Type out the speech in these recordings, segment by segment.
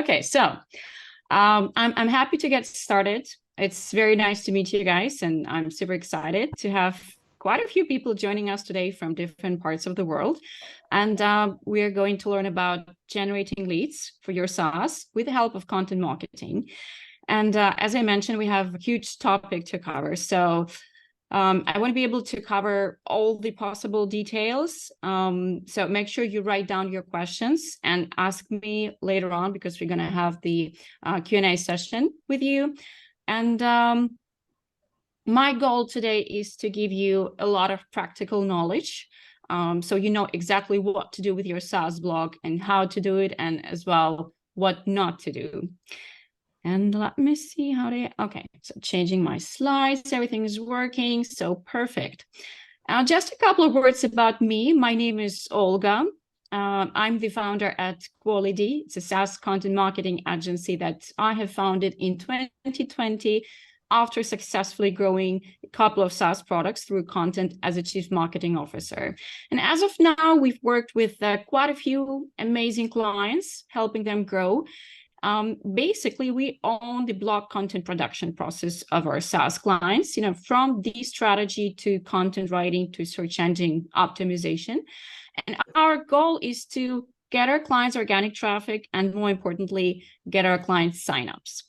Okay, so I'm happy to get started. It's very nice to meet you guys, and I'm super excited to have quite a few people joining us today from different parts of the world. And we're going to learn about generating leads for your SaaS with the help of content marketing. And as I mentioned, we have a huge topic to cover. So I want to be able to cover all the possible details. So make sure you write down your questions and ask me later on, because we're going to have the Q&A session with you. And my goal today is to give you a lot of practical knowledge. So you know exactly what to do with your SaaS blog and how to do it, and as well what not to do. And let me see how okay, so changing my slides, everything is working, so perfect. Just a couple of words about me. My name is Olga. I'm the founder at Quality. It's a SaaS content marketing agency that I have founded in 2020 after successfully growing a couple of SaaS products through content as a chief marketing officer. And as of now, we've worked with quite a few amazing clients, helping them grow. Basically, we own the blog content production process of our SaaS clients, from the strategy to content writing to search engine optimization. And our goal is to get our clients organic traffic and, more importantly, get our clients signups.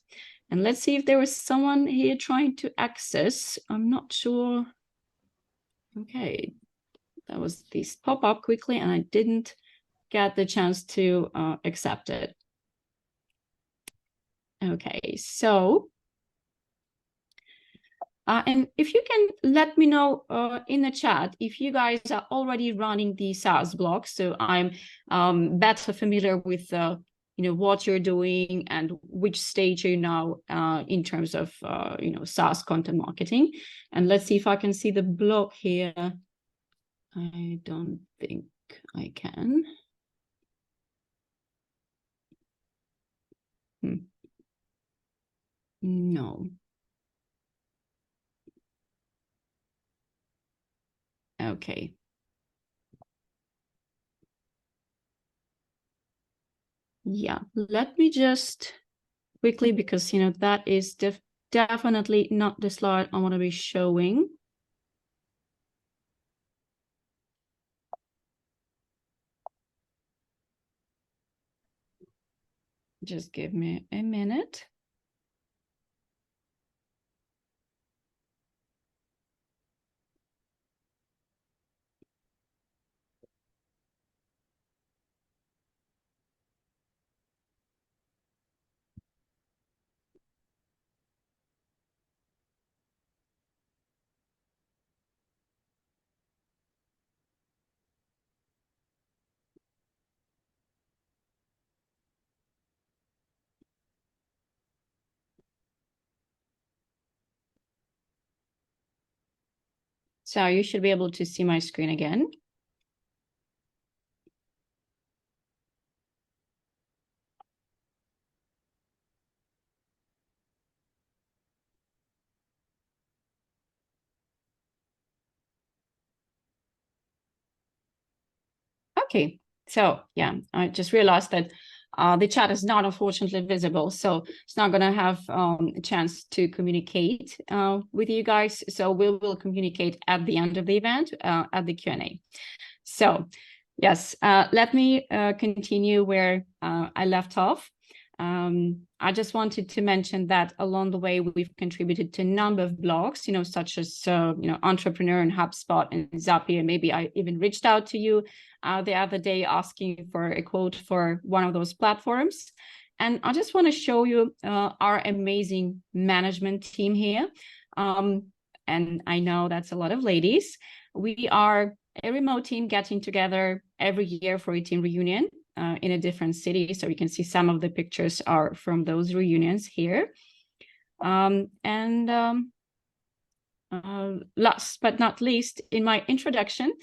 And let's see if there was someone here trying to access. I'm not sure. Okay, that was this pop up quickly, and I didn't get the chance to accept it. Okay, so, and if you can let me know in the chat if you guys are already running the SaaS blog, so I'm better familiar with what you're doing and which stage you're now in terms of SaaS content marketing. And let's see if I can see the blog here. I don't think I can. No. Okay. Yeah, let me just quickly, because that is definitely not the slide I want to be showing. Just give me a minute. So you should be able to see my screen again. Okay, so yeah, I just realized that the chat is not unfortunately visible, so it's not going to have a chance to communicate with you guys. So we will communicate at the end of the event at the Q&A. So yes, let me continue where I left off. I just wanted to mention that along the way, we've contributed to a number of blogs, such as, Entrepreneur and HubSpot and Zapier. Maybe I even reached out to you the other day asking for a quote for one of those platforms. And I just want to show you our amazing management team here. And I know that's a lot of ladies. We are a remote team getting together every year for a team reunion in a different city. So you can see some of the pictures are from those reunions here. Last but not least, in my introduction,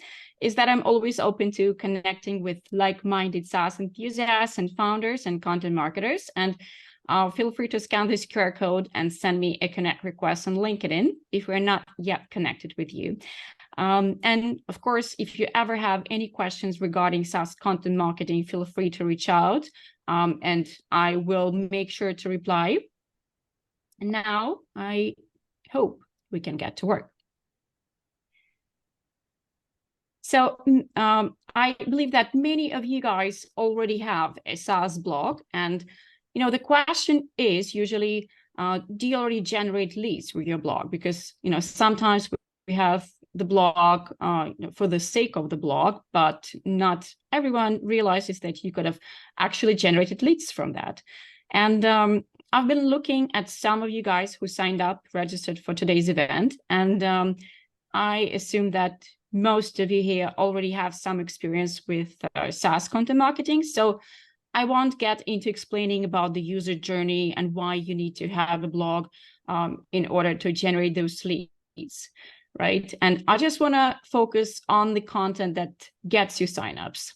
is that I'm always open to connecting with like-minded SaaS enthusiasts and founders and content marketers. And feel free to scan this QR code and send me a connect request on LinkedIn if we're not yet connected with you. And of course, if you ever have any questions regarding SaaS content marketing, feel free to reach out. and I will make sure to reply. And now I hope we can get to work. So I believe that many of you guys already have a SaaS blog, and the question is usually, do you already generate leads with your blog? Because sometimes we have the blog for the sake of the blog, but not everyone realizes that you could have actually generated leads from that. And I've been looking at some of you guys who signed up, registered for today's event, and I assume that most of you here already have some experience with SaaS content marketing. So I won't get into explaining about the user journey and why you need to have a blog in order to generate those leads, right? And I just want to focus on the content that gets you signups.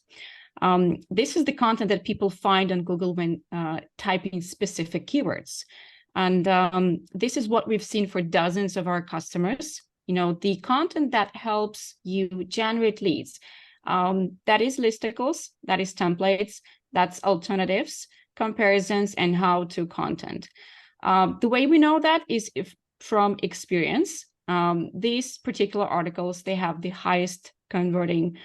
This is the content that people find on Google when typing specific keywords. And this is what we've seen for dozens of our customers. The content that helps you generate leads, that is listicles, that is templates, that's alternatives, comparisons, and how-to content. The way we know that is from experience. These particular articles, they have the highest conversion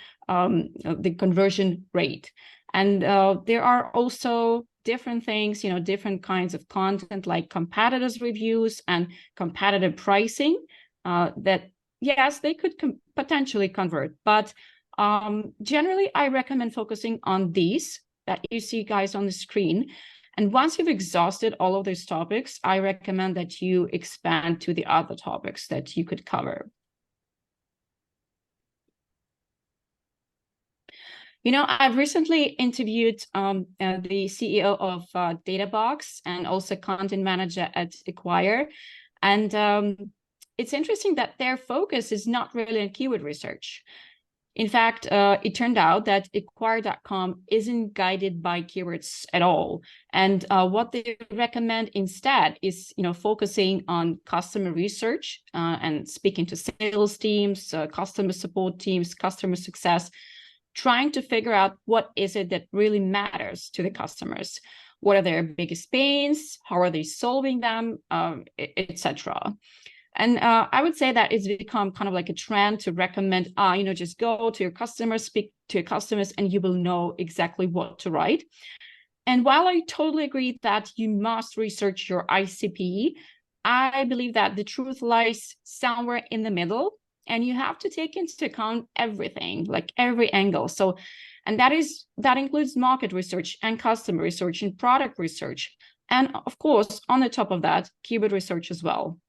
rate. And there are also different things, different kinds of content like competitors' reviews and competitive pricing. That, yes, they could potentially convert, but generally I recommend focusing on these that you see guys on the screen. And once you've exhausted all of those topics, I recommend that you expand to the other topics that you could cover. I've recently interviewed the CEO of Databox and also content manager at Acquire, and it's interesting that their focus is not really on keyword research. In fact, it turned out that Acquire.com isn't guided by keywords at all. And what they recommend instead is, focusing on customer research and speaking to sales teams, customer support teams, customer success, trying to figure out what is it that really matters to the customers. What are their biggest pains? How are they solving them, etc. And I would say that it's become kind of like a trend to recommend, just go to your customers, speak to your customers, and you will know exactly what to write. And while I totally agree that you must research your ICP, I believe that the truth lies somewhere in the middle, and you have to take into account everything, like every angle. So, and that includes market research and customer research and product research. And of course, on the top of that, keyword research as well.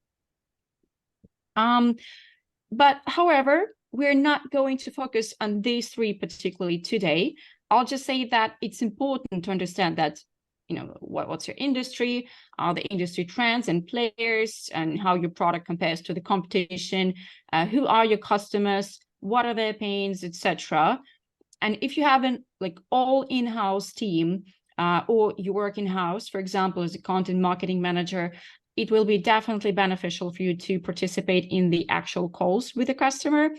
But however, we're not going to focus on these three particularly today. I'll just say that it's important to understand that, what's your industry, the industry trends and players, and how your product compares to the competition, who are your customers, what are their pains, etc. And if you have an all in-house team, or you work in-house, for example, as a content marketing manager, it will be definitely beneficial for you to participate in the actual calls with the customer.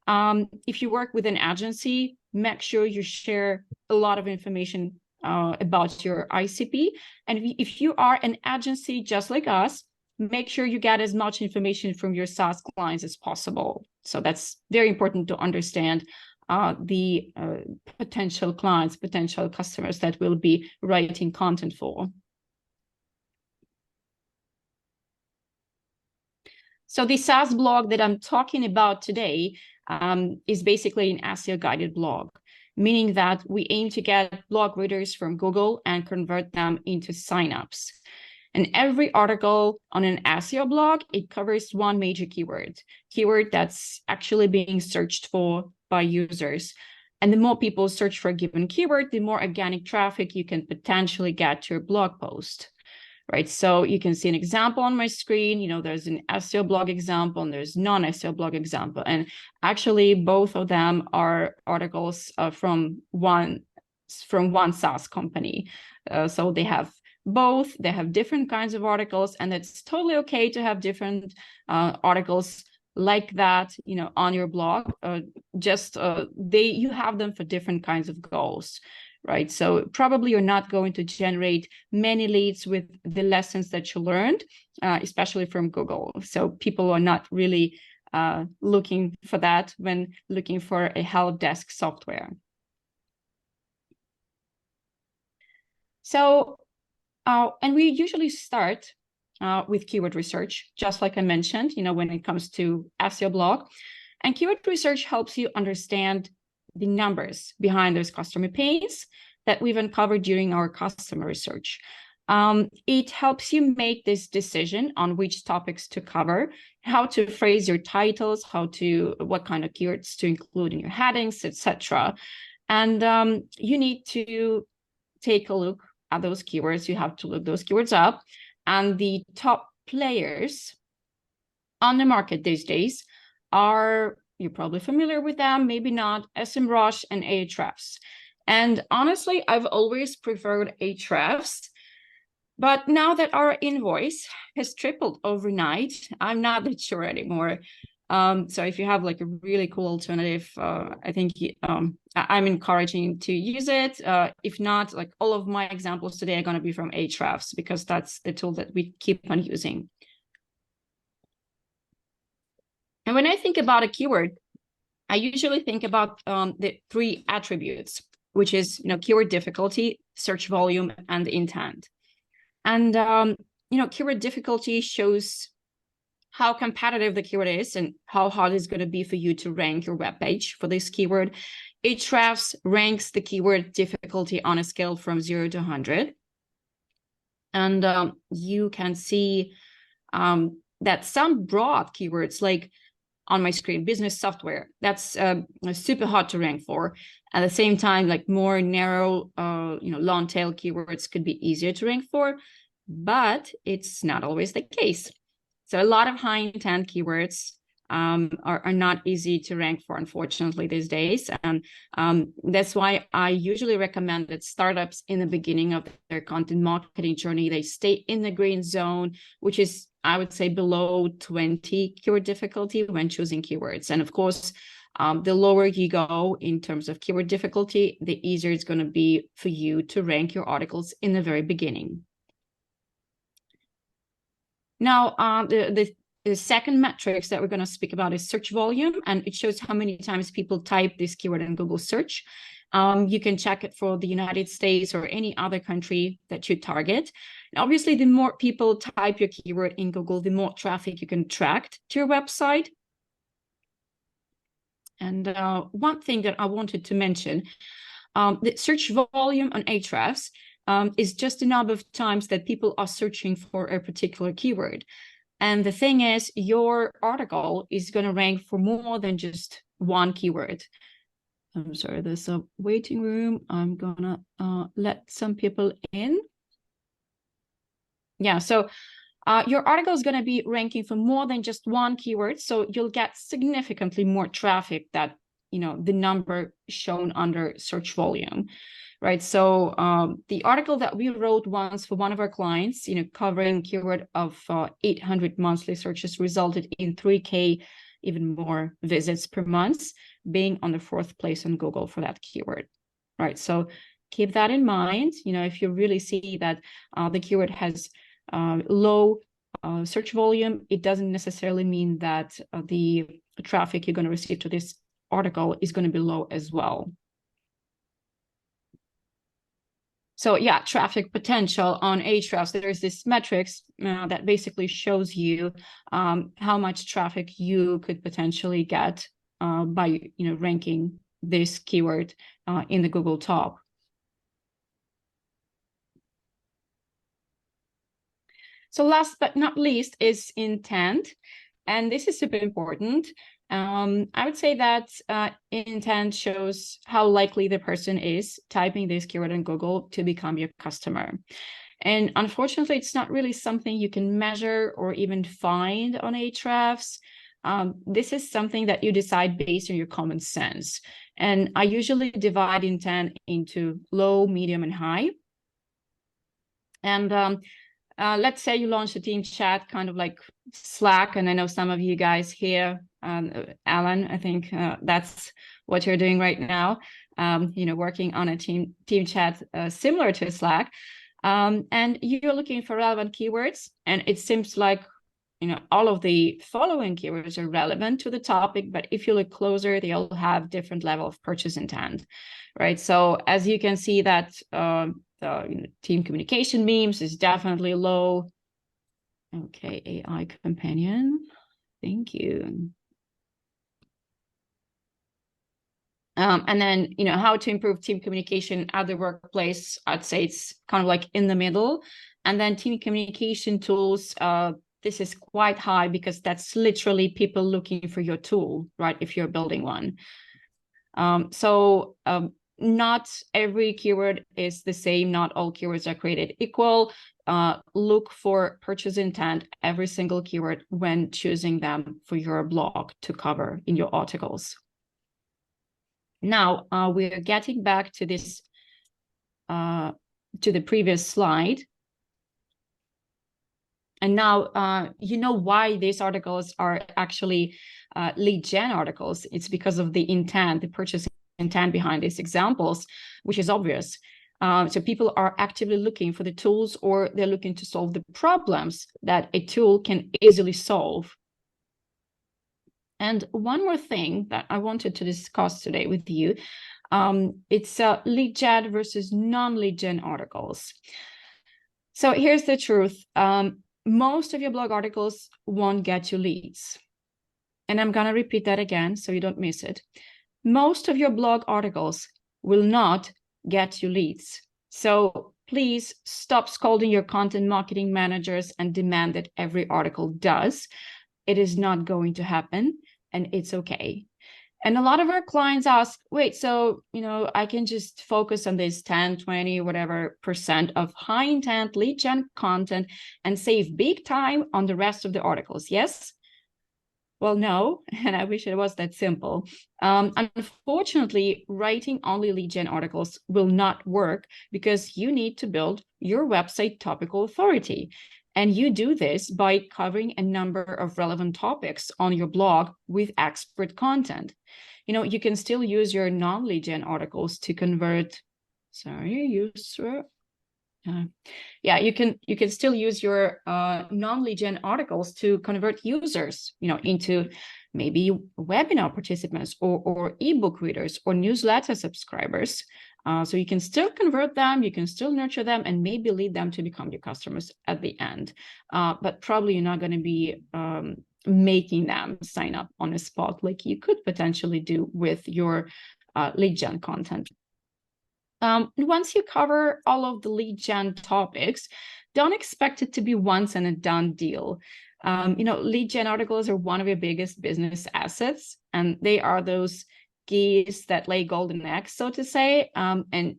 If you work with an agency, make sure you share a lot of information about your ICP. And if you are an agency just like us, make sure you get as much information from your SaaS clients as possible. So that's very important to understand the potential clients, potential customers that will be writing content for. So the SaaS blog that I'm talking about today is basically an SEO guided blog, meaning that we aim to get blog readers from Google and convert them into signups. And every article on an SEO blog, it covers one major keyword that's actually being searched for by users. And the more people search for a given keyword, the more organic traffic you can potentially get to your blog post. Right, so you can see an example on my screen. There's an SEO blog example and there's non-SEO blog example. And actually, both of them are articles from one SaaS company. So they have both. They have different kinds of articles, and it's totally okay to have different articles like that, on your blog. You have them for different kinds of goals. right? So probably you're not going to generate many leads with the lessons that you learned, especially from Google. So people are not really looking for that when looking for a help desk software. So, and we usually start with keyword research, just like I mentioned, when it comes to SEO blog. And keyword research helps you understand the numbers behind those customer pains that we've uncovered during our customer research. It helps you make this decision on which topics to cover, how to phrase your titles, what kind of keywords to include in your headings, etc. And you need to take a look at those keywords. You have to look those keywords up, and the top players on the market these days are, you're probably familiar with them, maybe not, SEMrush and Ahrefs. And honestly, I've always preferred Ahrefs, but now that our invoice has tripled overnight, I'm not that sure anymore. So if you have like a really cool alternative, I think I'm encouraging to use it. If not, like all of my examples today are going to be from Ahrefs, because that's the tool that we keep on using. And when I think about a keyword, I usually think about the 3 attributes, which is keyword difficulty, search volume, and intent. And keyword difficulty shows how competitive the keyword is and how hard it's going to be for you to rank your web page for this keyword. Ahrefs ranks the keyword difficulty on a scale from 0 to 100. And you can see that some broad keywords, like on my screen, business software, that's super hard to rank for. At the same time, like more narrow, long tail keywords could be easier to rank for, but it's not always the case. So a lot of high intent keywords are not easy to rank for, unfortunately, these days. And that's why I usually recommend that startups in the beginning of their content marketing journey, they stay in the green zone, which is, I would say, below 20 keyword difficulty when choosing keywords. And of course, the lower you go in terms of keyword difficulty, the easier it's going to be for you to rank your articles in the very beginning. Now, the second metrics that we're going to speak about is search volume, and it shows how many times people type this keyword in Google search. You can check it for the United States or any other country that you target. And obviously, the more people type your keyword in Google, the more traffic you can attract to your website. And one thing that I wanted to mention, the search volume on Ahrefs is just the number of times that people are searching for a particular keyword. And the thing is, your article is going to rank for more than just one keyword. I'm sorry, there's a waiting room. I'm going to let some people in. Yeah, so your article is going to be ranking for more than just one keyword. So you'll get significantly more traffic that, the number shown under search volume. Right. So the article that we wrote once for one of our clients, covering keyword of 800 monthly searches, resulted in 3K, even more visits per month, being on the 4th place on Google for that keyword. Right. So keep that in mind. If you really see that the keyword has low search volume, it doesn't necessarily mean that the traffic you're going to receive to this article is going to be low as well. So yeah, traffic potential on Ahrefs. There's this metrics that basically shows you how much traffic you could potentially get by ranking this keyword in the Google top. So last but not least is intent, and this is super important. I would say that intent shows how likely the person is typing this keyword in Google to become your customer. And unfortunately, it's not really something you can measure or even find on Ahrefs. This is something that you decide based on your common sense. And I usually divide intent into low, medium, and high. And let's say you launch a team chat, kind of like Slack, and I know some of you guys here, Alan, I think that's what you're doing right now. working on a team chat similar to Slack, and you're looking for relevant keywords, and it seems like all of the following keywords are relevant to the topic, but if you look closer, they all have different level of purchase intent, right? So as you can see that the team communication memes is definitely low. Okay, AI companion, thank you. And then, how to improve team communication at the workplace, I'd say it's kind of like in the middle. And then team communication tools, this is quite high because that's literally people looking for your tool, right? If you're building one. Not every keyword is the same. Not all keywords are created equal. Look for purchase intent, every single keyword when choosing them for your blog to cover in your articles. Now we're getting back to this, to the previous slide. And now you know why these articles are actually lead gen articles. It's because of the intent, the purchase intent behind these examples, which is obvious. So people are actively looking for the tools, or they're looking to solve the problems that a tool can easily solve. And one more thing that I wanted to discuss today with you, it's lead gen versus non-lead gen articles. So here's the truth. Most of your blog articles won't get you leads. And I'm going to repeat that again so you don't miss it. Most of your blog articles will not get you leads. So please stop scolding your content marketing managers and demand that every article does. It is not going to happen, and it's okay. And a lot of our clients ask, wait, so, I can just focus on this 10, 20, whatever % of high intent lead gen content and save big time on the rest of the articles. Yes? Well, no, and I wish it was that simple. Unfortunately, writing only lead gen articles will not work because you need to build your website topical authority. And you do this by covering a number of relevant topics on your blog with expert content. You can still use your non-lead gen articles to convert, you can still use your non-lead gen articles to convert users, into maybe webinar participants or ebook readers or newsletter subscribers. So you can still convert them, you can still nurture them, and maybe lead them to become your customers at the end. But probably you're not going to be making them sign up on the spot like you could potentially do with your lead gen content. Once you cover all of the lead gen topics, don't expect it to be once and a done deal. Lead gen articles are one of your biggest business assets, and they are those geese that lay golden eggs, so to say, and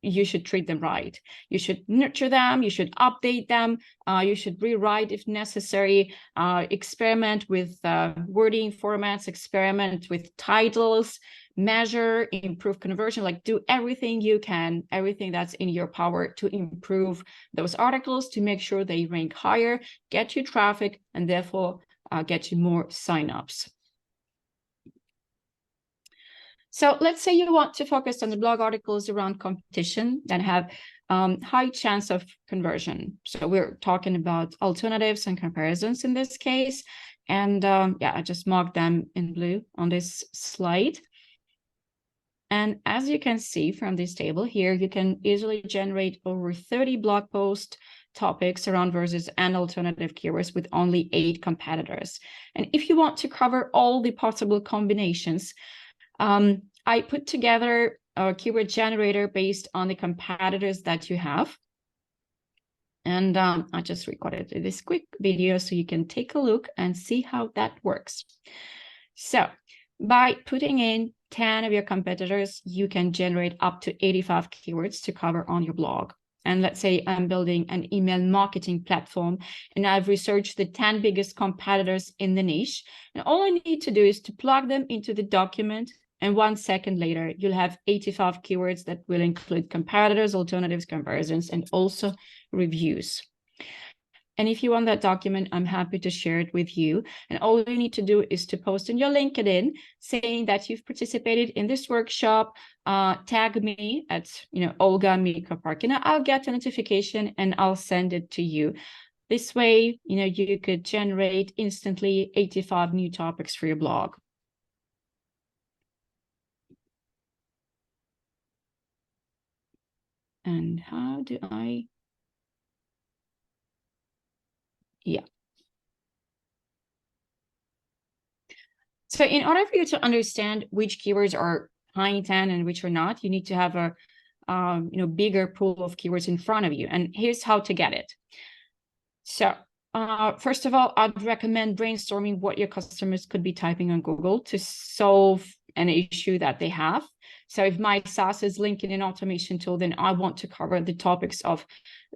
you should treat them right. You should nurture them, you should update them, you should rewrite if necessary, experiment with wording formats, experiment with titles, measure, improve conversion, like do everything you can, everything that's in your power to improve those articles, to make sure they rank higher, get you traffic, and therefore get you more signups. So let's say you want to focus on the blog articles around competition that have high chance of conversion. So we're talking about alternatives and comparisons in this case. And I just marked them in blue on this slide. And as you can see from this table here, you can easily generate over 30 blog post topics around versus and alternative keywords with only 8 competitors. And if you want to cover all the possible combinations, I put together a keyword generator based on the competitors that you have. And I just recorded this quick video so you can take a look and see how that works. So by putting in 10 of your competitors, you can generate up to 85 keywords to cover on your blog. And let's say I'm building an email marketing platform and I've researched the 10 biggest competitors in the niche. And all I need to do is to plug them into the document. And 1 second later, you'll have 85 keywords that will include competitors, alternatives, comparisons, and also reviews. And if you want that document, I'm happy to share it with you. And all you need to do is to post in your LinkedIn saying that you've participated in this workshop, tag me at, Olga Mika Parkina. I'll get a notification and I'll send it to you. This way, you could generate instantly 85 new topics for your blog. And how do I? Yeah. So in order for you to understand which keywords are high intent and which are not, you need to have a bigger pool of keywords in front of you. And here's how to get it. So first of all, I'd recommend brainstorming what your customers could be typing on Google to solve an issue that they have. So if my SaaS is LinkedIn automation tool, then I want to cover the topics of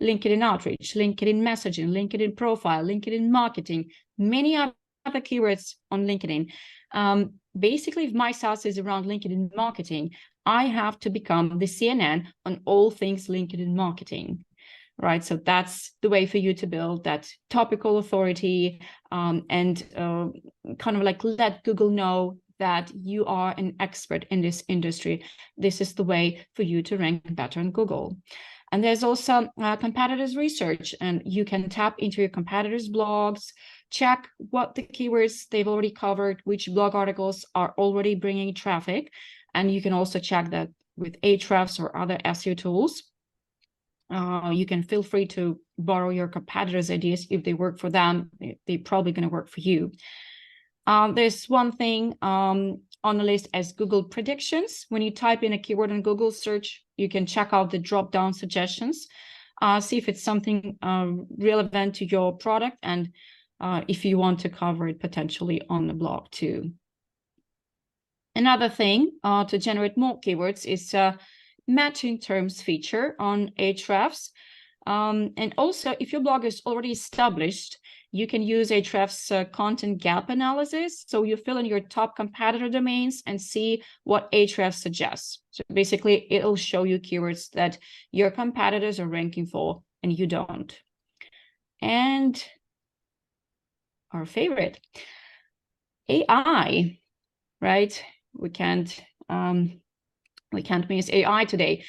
LinkedIn outreach, LinkedIn messaging, LinkedIn profile, LinkedIn marketing, many other keywords on LinkedIn. Basically, if my SaaS is around LinkedIn marketing, I have to become the CNN on all things LinkedIn marketing, right? So that's the way for you to build that topical authority and kind of like let Google know that you are an expert in this industry. This is the way for you to rank better on Google. And there's also competitors research, and you can tap into your competitors' blogs, check what the keywords they've already covered, which blog articles are already bringing traffic. And you can also check that with Ahrefs or other SEO tools. You can feel free to borrow your competitors' ideas. If they work for them, they're probably going to work for you. There's one thing on the list as Google predictions. When you type in a keyword in Google search, you can check out the drop-down suggestions, see if it's something relevant to your product, and if you want to cover it potentially on the blog too. Another thing to generate more keywords is matching terms feature on Ahrefs. And also, if your blog is already established, you can use Ahrefs content gap analysis. So you fill in your top competitor domains and see what Ahrefs suggests. So basically, it'll show you keywords that your competitors are ranking for and you don't. And our favorite, AI, right? We can't miss AI today.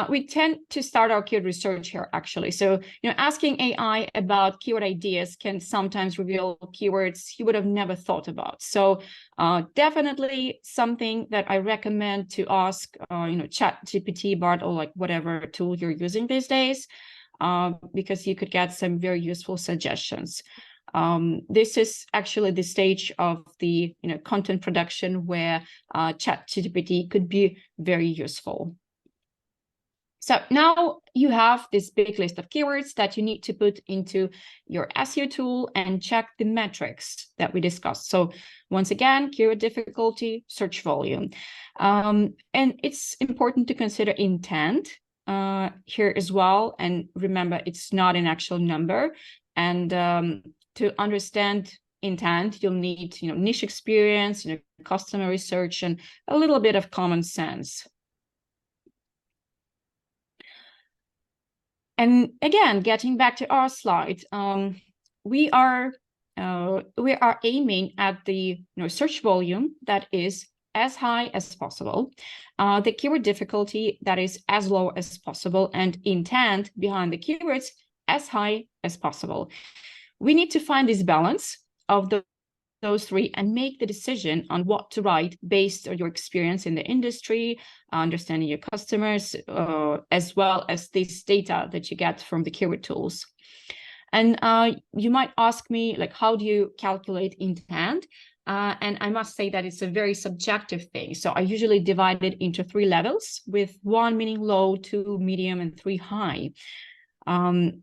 We tend to start our keyword research here, actually. So, asking AI about keyword ideas can sometimes reveal keywords you would have never thought about. So definitely something that I recommend to ask, ChatGPT, Bard, or like whatever tool you're using these days, because you could get some very useful suggestions. This is actually the stage of the content production where ChatGPT could be very useful. So now you have this big list of keywords that you need to put into your SEO tool and check the metrics that we discussed. So once again, keyword difficulty, search volume. And it's important to consider intent here as well. And remember, it's not an actual number. And to understand intent, you'll need, niche experience, customer research, and a little bit of common sense. And again, getting back to our slide, we are aiming at the search volume that is as high as possible, the keyword difficulty that is as low as possible, and intent behind the keywords as high as possible. We need to find this balance of those three and make the decision on what to write based on your experience in the industry, understanding your customers, as well as this data that you get from the keyword tools. And you might ask me, like, how do you calculate intent? And I must say that it's a very subjective thing. So I usually divide it into 3 levels, with 1 meaning low, 2 medium, and 3 high. And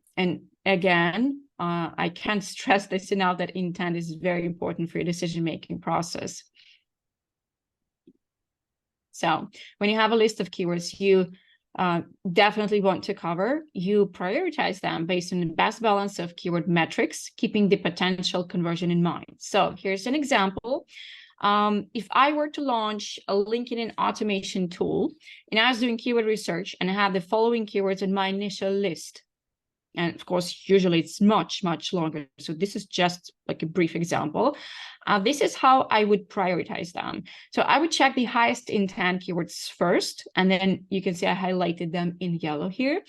again, I can't stress this enough that intent is very important for your decision-making process. So when you have a list of keywords you definitely want to cover, you prioritize them based on the best balance of keyword metrics, keeping the potential conversion in mind. So here's an example. If I were to launch a LinkedIn automation tool and I was doing keyword research and I had the following keywords in my initial list, And of course, usually it's much, much longer. So this is just like a brief example. This is how I would prioritize them. So I would check the highest intent keywords first, and then you can see I highlighted them in yellow here.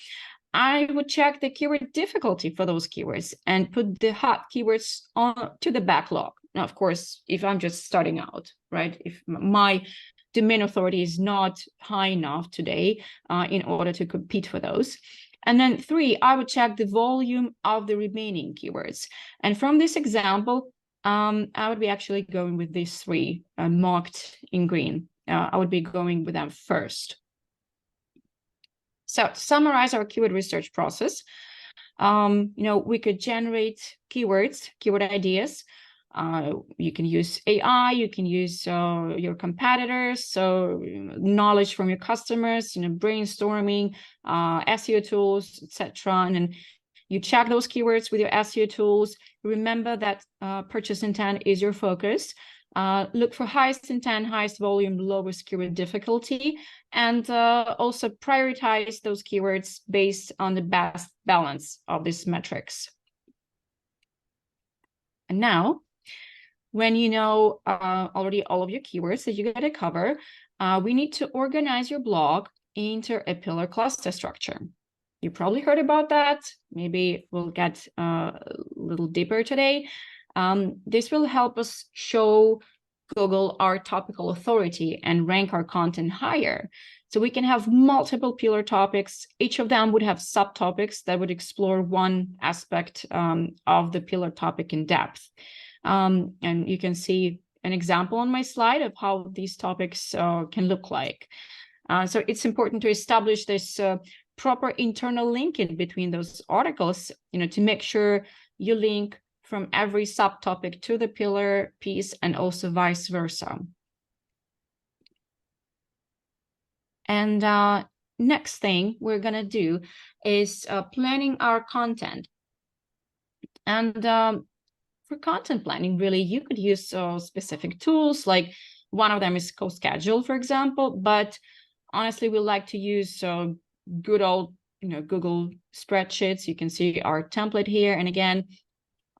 I would check the keyword difficulty for those keywords and put the hot keywords on to the backlog. Now, of course, if I'm just starting out, right? If my domain authority is not high enough today in order to compete for those. And then 3, I would check the volume of the remaining keywords. And from this example, I would be actually going with these 3 marked in green. I would be going with them first. So to summarize our keyword research process, we could generate keywords, keyword ideas. You can use AI, you can use your competitors, so knowledge from your customers, brainstorming, SEO tools, etc. And then you check those keywords with your SEO tools. Remember that purchase intent is your focus. Look for highest intent, highest volume, lowest keyword difficulty, and also prioritize those keywords based on the best balance of these metrics. And now, when you know already all of your keywords that you got to cover, we need to organize your blog into a pillar cluster structure. You probably heard about that. Maybe we'll get a little deeper today. This will help us show Google our topical authority and rank our content higher. So we can have multiple pillar topics. Each of them would have subtopics that would explore one aspect of the pillar topic in depth. And you can see an example on my slide of how these topics can look like. So it's important to establish this proper internal linkage between those articles, to make sure you link from every subtopic to the pillar piece and also vice versa. And next thing we're going to do is planning our content. And for content planning, really, you could use specific tools. Like one of them is CoSchedule, for example. But honestly, we like to use good old, Google spreadsheets. You can see our template here. And again,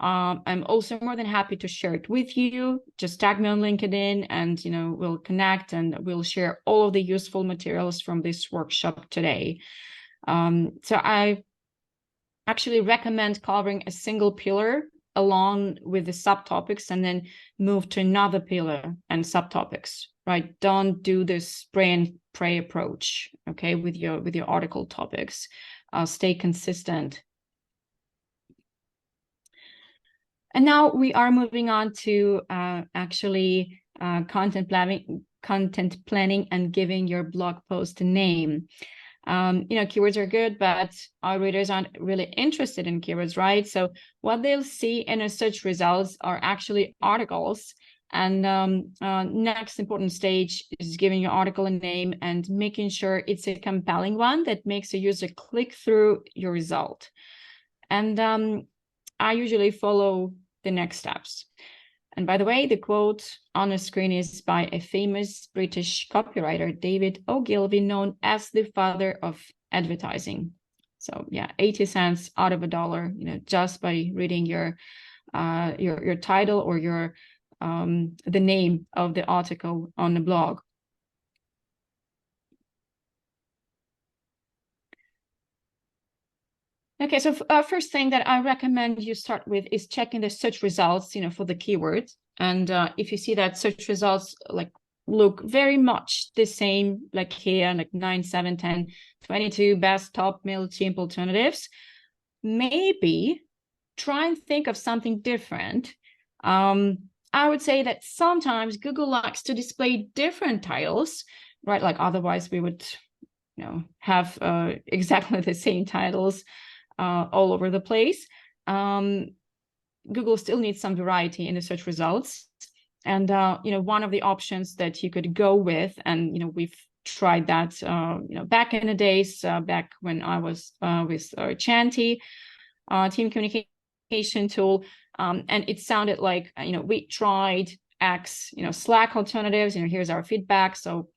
I'm also more than happy to share it with you. Just tag me on LinkedIn and, we'll connect and we'll share all of the useful materials from this workshop today. So I actually recommend covering a single pillar along with the subtopics and then move to another pillar and subtopics, right? Don't do this spray and pray approach, okay, with your article topics. Stay consistent. And now we are moving on to content planning and giving your blog post a name. Keywords are good, but our readers aren't really interested in keywords, right? So what they'll see in a search results are actually articles. And next important stage is giving your article a name and making sure it's a compelling one that makes a user click through your result. And I usually follow the next steps. And by the way, the quote on the screen is by a famous British copywriter, David Ogilvy, known as the father of advertising. So yeah, 80 cents out of $1, just by reading your title or the name of the article on the blog. Okay, so first thing that I recommend you start with is checking the search results, for the keywords. And if you see that search results look very much the same, like here, like 9, 7, 10, 22 best top MailChimp alternatives, maybe try and think of something different. I would say that sometimes Google likes to display different titles, right? Like otherwise we would, have exactly the same titles all over the place. Google still needs some variety in the search results. And, one of the options that you could go with, and, we've tried that, back in the days, back when I was with Chanty, team communication tool. And it sounded like, we tried X, Slack alternatives, here's our feedback. So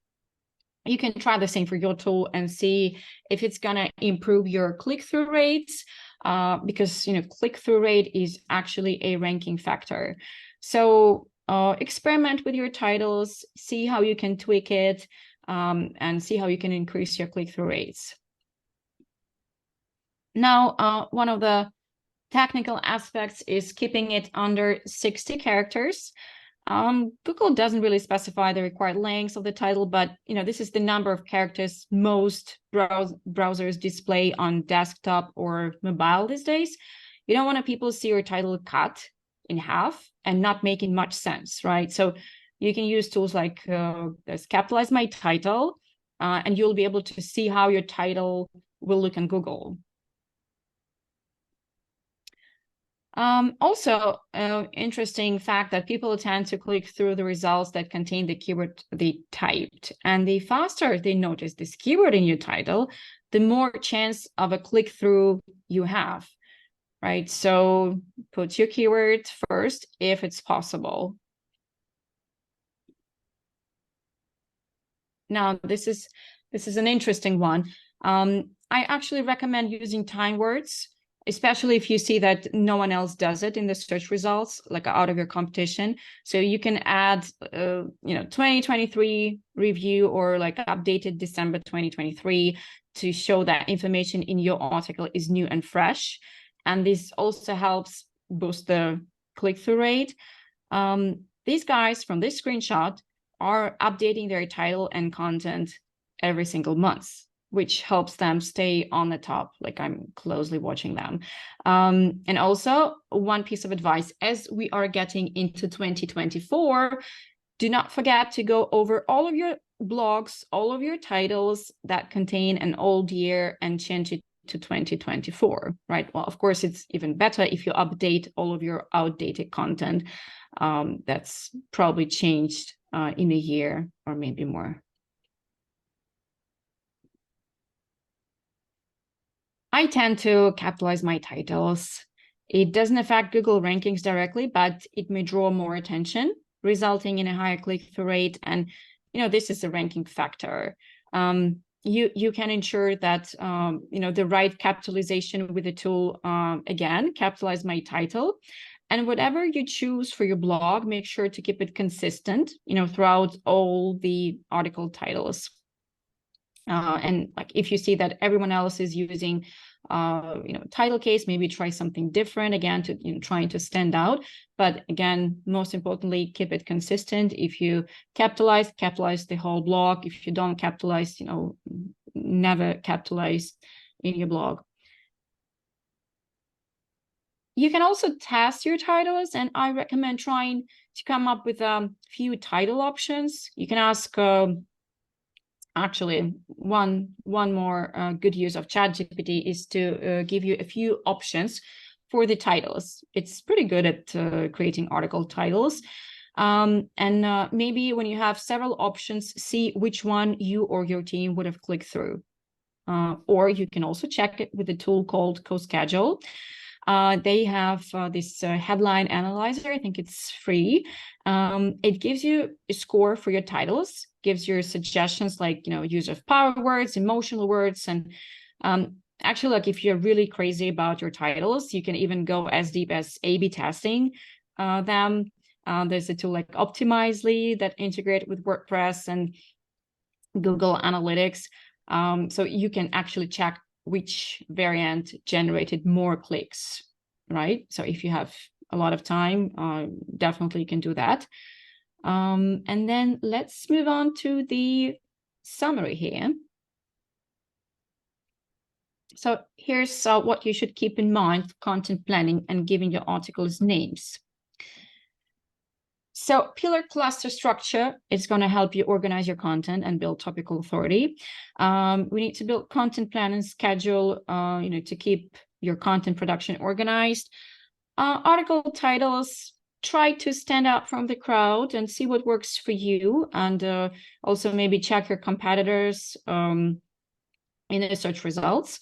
you can try the same for your tool and see if it's going to improve your click-through rates. because click-through rate is actually a ranking factor. So experiment with your titles, see how you can tweak it, and see how you can increase your click-through rates. Now, one of the technical aspects is keeping it under 60 characters. Google doesn't really specify the required lengths of the title, but this is the number of characters most browsers display on desktop or mobile these days. You don't want people see your title cut in half and not making much sense, right? So you can use tools like capitalize my title, and you'll be able to see how your title will look on Google. Also, interesting fact that people tend to click through the results that contain the keyword they typed. And the faster they notice this keyword in your title, the more chance of a click-through you have, right? So put your keyword first if it's possible. Now, this is an interesting one. I actually recommend using time words, especially if you see that no one else does it in the search results, like out of your competition. So you can add, 2023 review or like updated December 2023 to show that information in your article is new and fresh. And this also helps boost the click-through rate. These guys from this screenshot are updating their title and content every single month, which helps them stay on the top, like I'm closely watching them. And also, one piece of advice, as we are getting into 2024, do not forget to go over all of your blogs, all of your titles that contain an old year and change it to 2024, right? Well, of course, it's even better if you update all of your outdated content that's probably changed in a year or maybe more. I tend to capitalize my titles. It doesn't affect Google rankings directly, but it may draw more attention, resulting in a higher click-through rate. And this is a ranking factor. You can ensure that the right capitalization with the tool. Again, capitalize my title. And whatever you choose for your blog, make sure to keep it consistent, throughout all the article titles. And like if you see that everyone else is using, title case, maybe try something different again to trying to stand out. But again, most importantly, keep it consistent. If you capitalize the whole blog. If you don't capitalize, never capitalize in your blog. You can also test your titles, and I recommend trying to come up with a few title options. You can ask, actually, one more good use of ChatGPT is to give you a few options for the titles. It's pretty good at creating article titles. And maybe when you have several options, see which one you or your team would have clicked through. Or you can also check it with a tool called CoSchedule. They have this headline analyzer. I think it's free. It gives you a score for your titles, gives you suggestions like, use of power words, emotional words. And actually, like if you're really crazy about your titles, you can even go as deep as A/B testing them. There's a tool like Optimizely that integrate with WordPress and Google Analytics. So you can actually check which variant generated more clicks, right? So if you have a lot of time, definitely you can do that. And then let's move on to the summary here. So here's what you should keep in mind for content planning and giving your articles names. So pillar cluster structure is going to help you organize your content and build topical authority. We need to build content plan and schedule, to keep your content production organized. Article titles, try to stand out from the crowd and see what works for you. And also maybe check your competitors in the search results.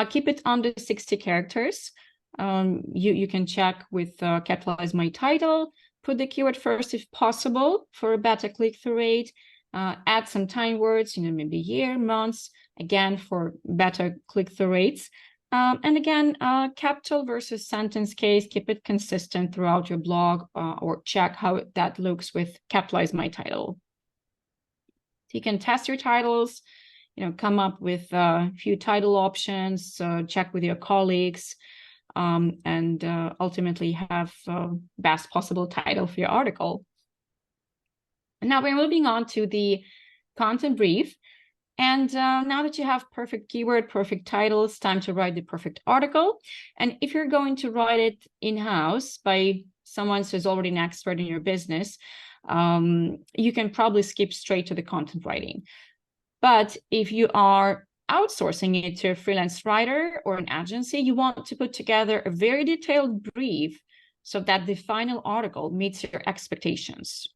Keep it under 60 characters. You can check with capitalize my title. Put the keyword first if possible for a better click-through rate. Add some time words, maybe year, months, again, for better click-through rates. And again, capital versus sentence case, keep it consistent throughout your blog, or check how that looks with capitalize my title. So you can test your titles, come up with a few title options, check with your colleagues, and ultimately have best possible title for your article. And now we're moving on to the content brief. And now that you have perfect keyword, perfect title, it's time to write the perfect article. And if you're going to write it in-house by someone who's already an expert in your business, you can probably skip straight to the content writing. But if you are outsourcing it to a freelance writer or an agency, you want to put together a very detailed brief so that the final article meets your expectations.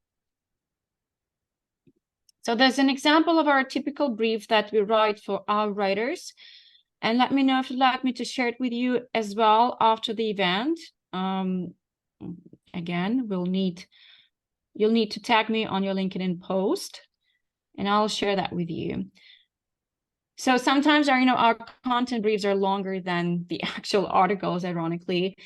So there's an example of our typical brief that we write for our writers. And let me know if you'd like me to share it with you as well after the event. Again, you'll need to tag me on your LinkedIn post, and I'll share that with you. So sometimes our content briefs are longer than the actual articles, ironically.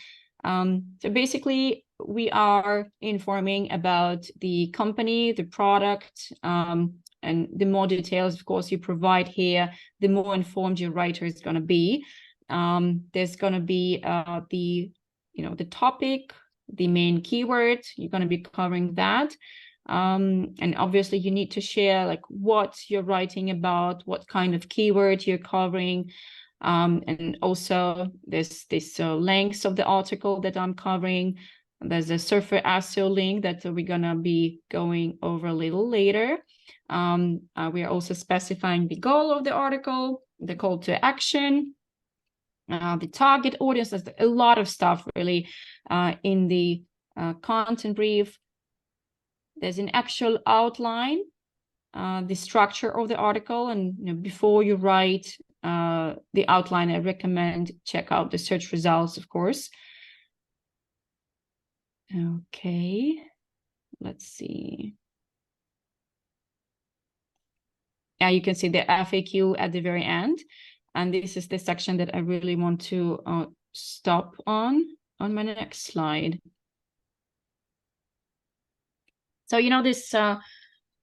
So basically, we are informing about the company, the product, and the more details, of course, you provide here, the more informed your writer is going to be. There's going to be the topic, the main keyword. You're going to be covering that. And obviously, you need to share like what you're writing about, what kind of keyword you're covering. And also there's this length of the article that I'm covering. There's a Surfer SEO link that we're gonna be going over a little later. We are also specifying the goal of the article, the call to action, the target audience. There's a lot of stuff really in the content brief. There's an actual outline, the structure of the article, and before you write the outline, I recommend check out the search results, of course. Okay, let's see. Yeah, you can see the FAQ at the very end, and this is the section that I really want to stop on my next slide. So this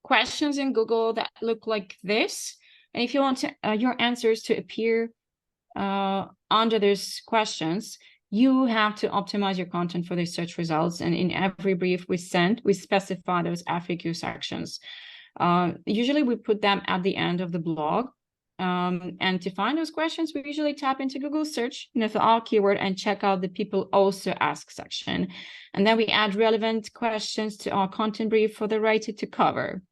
questions in Google that look like this, and if you want your answers to appear under those questions, you have to optimize your content for the search results. And in every brief we send, we specify those FAQ sections. Usually we put them at the end of the blog. And to find those questions, we usually tap into Google search, for our keyword, and check out the people also ask section. And then we add relevant questions to our content brief for the writer to cover.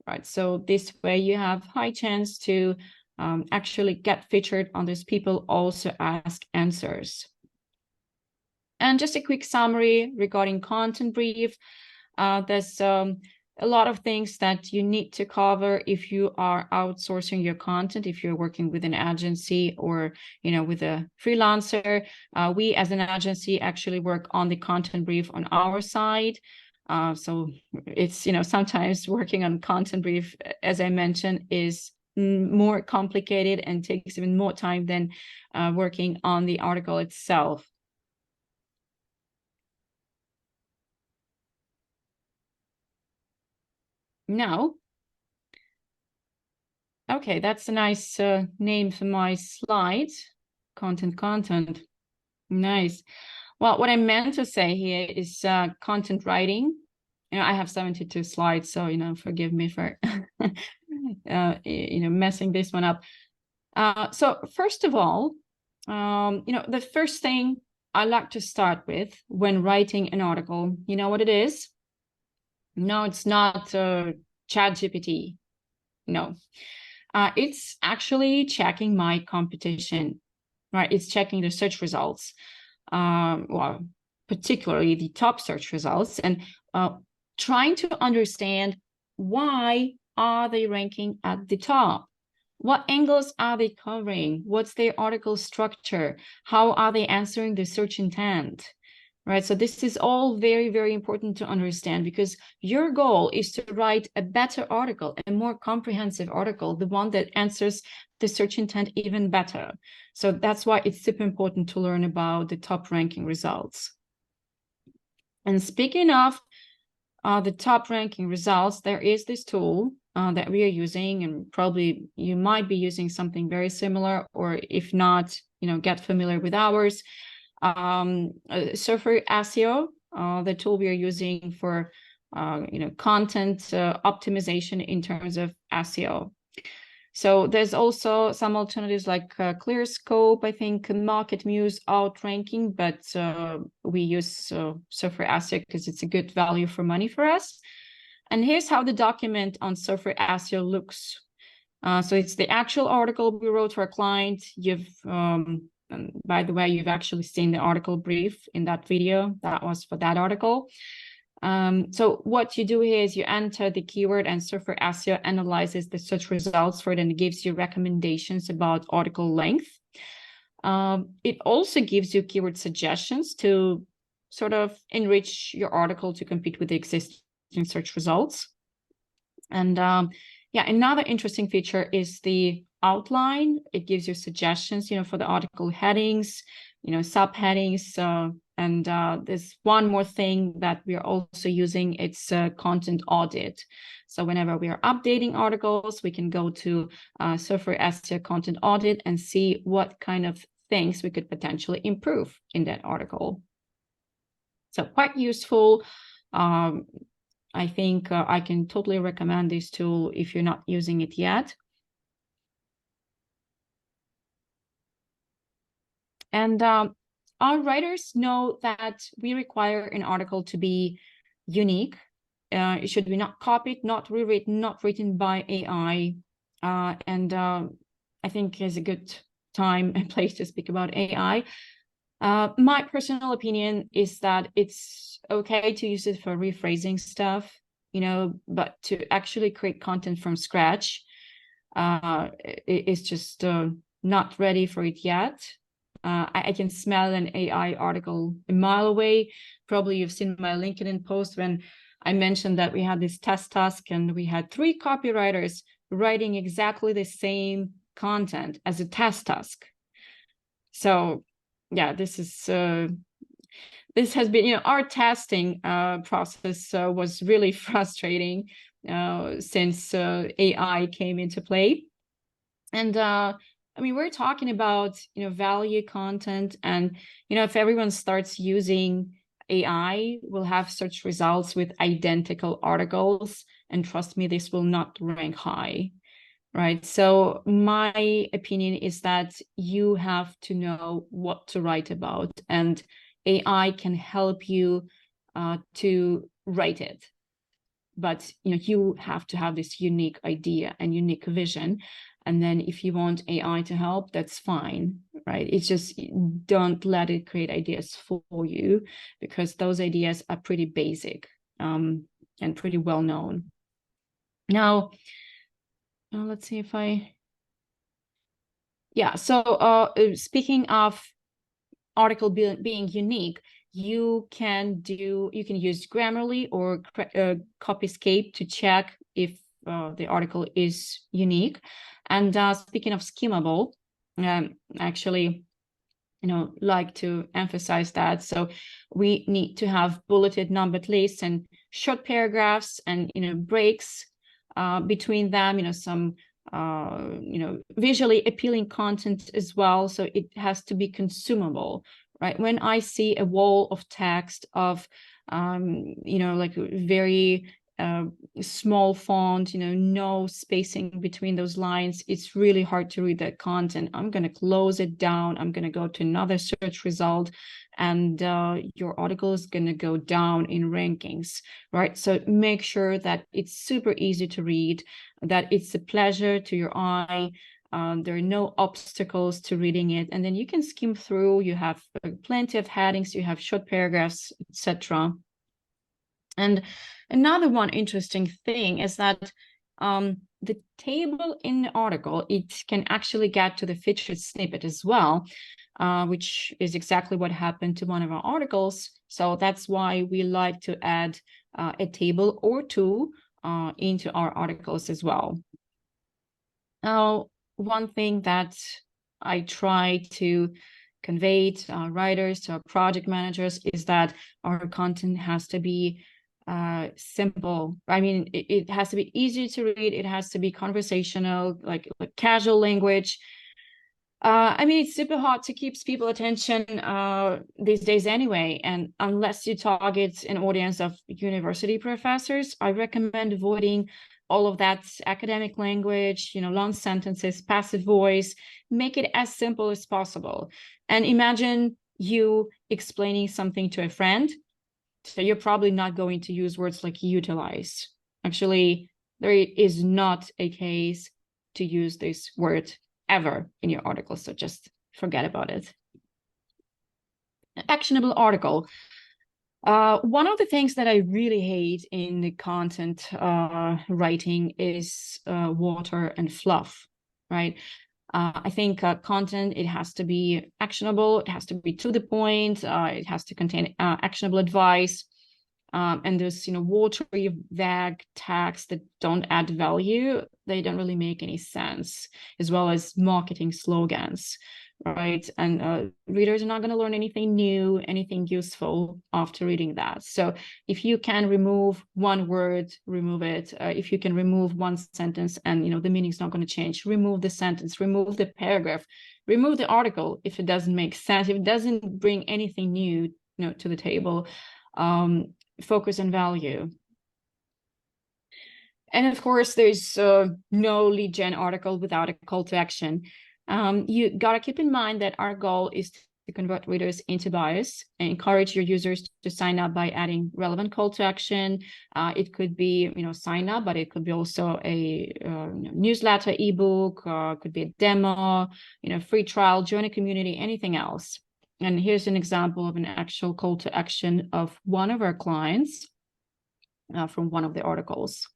Right. So this way you have high chance to actually get featured on those people also ask answers. And just a quick summary regarding content brief. There's a lot of things that you need to cover if you are outsourcing your content, if you're working with an agency or, with a freelancer. We as an agency actually work on the content brief on our side. So it's, sometimes working on content brief, as I mentioned, is more complicated and takes even more time than working on the article itself. Now, okay, that's a nice name for my slide. Content. Nice. Well, what I meant to say here is content writing. I have 72 slides, so, forgive me for, messing this one up. So first of all, the first thing I like to start with when writing an article, you know what it is? No, it's not ChatGPT. No, it's actually checking my competition, right? It's checking the search results, well, particularly the top search results, and trying to understand why are they ranking at the top? What angles are they covering? What's their article structure? How are they answering the search intent? right? So this is all very, very important to understand, because your goal is to write a better article, a more comprehensive article, the one that answers the search intent even better. So that's why it's super important to learn about the top ranking results. And speaking of the top ranking results, there is this tool that we are using, and probably you might be using something very similar, or if not, get familiar with ours. Surfer SEO, the tool we are using for content optimization in terms of SEO. So there's also some alternatives like ClearScope, I think, Market Muse, Outranking, but we use Surfer SEO because it's a good value for money for us. And here's how the document on Surfer SEO looks. So it's the actual article we wrote for a client. By the way, you've actually seen the article brief in that video. That was for that article. So what you do here is you enter the keyword, and Surfer SEO analyzes the search results for it, and it gives you recommendations about article length. It also gives you keyword suggestions to sort of enrich your article to compete with the existing search results. And yeah, another interesting feature is the outline. It gives you suggestions, for the article headings, subheadings. And there's one more thing that we are also using. It's content audit. So whenever we are updating articles, we can go to Surfer SEO content audit and see what kind of things we could potentially improve in that article. So quite useful. I think I can totally recommend this tool if you're not using it yet. And our writers know that we require an article to be unique. It should be not copied, not rewritten, not written by AI. And I think is a good time and place to speak about AI. My personal opinion is that it's okay to use it for rephrasing stuff, but to actually create content from scratch, it's just not ready for it yet. I can smell an AI article a mile away. Probably you've seen my LinkedIn post when I mentioned that we had this test task and we had 3 copywriters writing exactly the same content as a test task. So yeah, this has been, our testing process was really frustrating since AI came into play. And we're talking about, value content, and, if everyone starts using AI, we'll have search results with identical articles. And trust me, this will not rank high, right? So my opinion is that you have to know what to write about, and AI can help you to write it. But, you have to have this unique idea and unique vision. And then if you want AI to help, that's fine, right? It's just don't let it create ideas for you, because those ideas are pretty basic and pretty well known. Now, let's see if yeah, so speaking of article being unique, you can use Grammarly or Copyscape to check if the article is unique. And speaking of skimmable, actually, like to emphasize that. So we need to have bulleted, numbered lists and short paragraphs, and breaks between them. Some visually appealing content as well. So it has to be consumable, right? When I see a wall of text of like very small font, no spacing between those lines, it's really hard to read that content. I'm going to close it down. I'm going to go to another search result, and your article is going to go down in rankings, right? So make sure that it's super easy to read, that it's a pleasure to your eye. There are no obstacles to reading it, and then you can skim through. You have plenty of headings, you have short paragraphs, etc. And another one interesting thing is that the table in the article, it can actually get to the featured snippet as well. which is exactly what happened to one of our articles. So that's why we like to add a table or two into our articles as well. Now, one thing that I try to convey to our writers, to our project managers, is that our content has to be simple. I mean, it has to be easy to read. It has to be conversational, like casual language. I mean, it's super hard to keep people's attention these days anyway. And unless you target an audience of university professors, I recommend avoiding all of that academic language, long sentences, passive voice. Make it as simple as possible. And imagine you explaining something to a friend. So you're probably not going to use words like utilize. Actually, there is not a case to use this word ever in your article, so just forget about it. An actionable article. One of the things that I really hate in the content writing is water and fluff, right? I think content, it has to be actionable, it has to be to the point, it has to contain actionable advice. And there's, watery, vague tags that don't add value. They don't really make any sense, as well as marketing slogans, right? And readers are not going to learn anything new, anything useful after reading that. So if you can remove one word, remove it. If you can remove one sentence and, the meaning's not going to change, remove the sentence, remove the paragraph, remove the article if it doesn't make sense, if it doesn't bring anything new, to the table. Focus on value. And of course, there's no lead gen article without a call to action. You got to keep in mind that our goal is to convert readers into buyers and encourage your users to sign up by adding relevant call to action. It could be, sign up, but it could be also a newsletter, ebook, could be a demo, free trial, join a community, anything else. And here's an example of an actual call to action of one of our clients from one of the articles.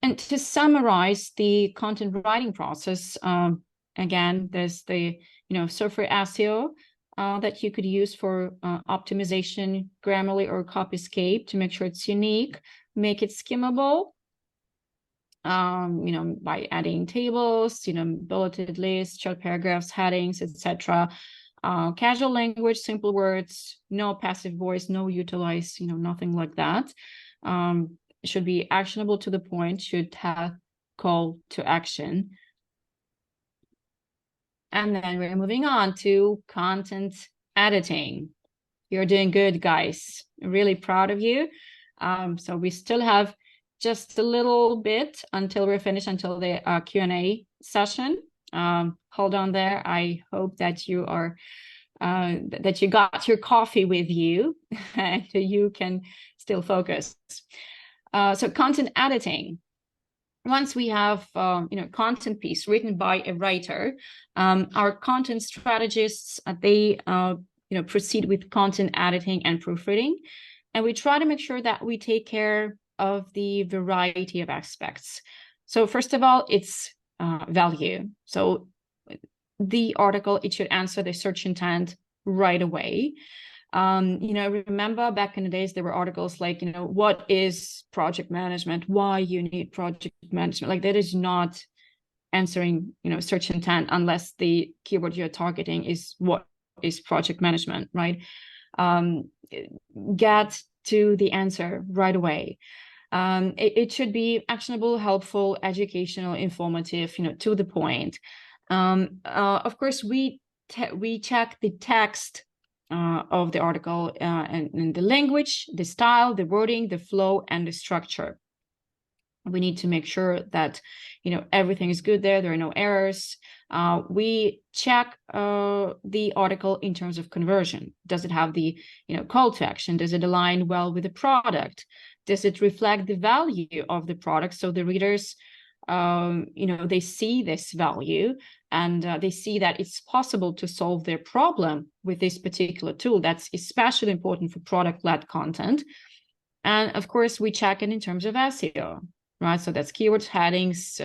And to summarize the content writing process, again, there's the software SEO that you could use for optimization, Grammarly or Copyscape to make sure it's unique, make it skimmable. By adding tables, bulleted lists, short paragraphs, headings, etc. Casual language, simple words, no passive voice, no utilize, nothing like that. Should be actionable to the point, should have call to action. And then we're moving on to content editing. You're doing good, guys. Really proud of you. So we still have just a little bit until we're finished, until the Q&A session. Hold on there. I hope that you are that you got your coffee with you and you can still focus. So content editing. Once we have content piece written by a writer, our content strategists they proceed with content editing and proofreading, and we try to make sure that we take care of the variety of aspects. So first of all, it's value. So the article, it should answer the search intent right away. Remember back in the days, there were articles like, what is project management? Why you need project management? Like that is not answering, search intent unless the keyword you're targeting is what is project management, right? Get to the answer right away. It should be actionable, helpful, educational, informative, to the point. Of course, we check the text of the article and the language, the style, the wording, the flow, and the structure. We need to make sure that everything is good there. There are no errors. We check the article in terms of conversion. Does it have the call to action? Does it align well with the product? Does it reflect the value of the product? So the readers, they see this value and they see that it's possible to solve their problem with this particular tool. That's especially important for product-led content. And of course, we check it in terms of SEO, right? So that's keywords, headings,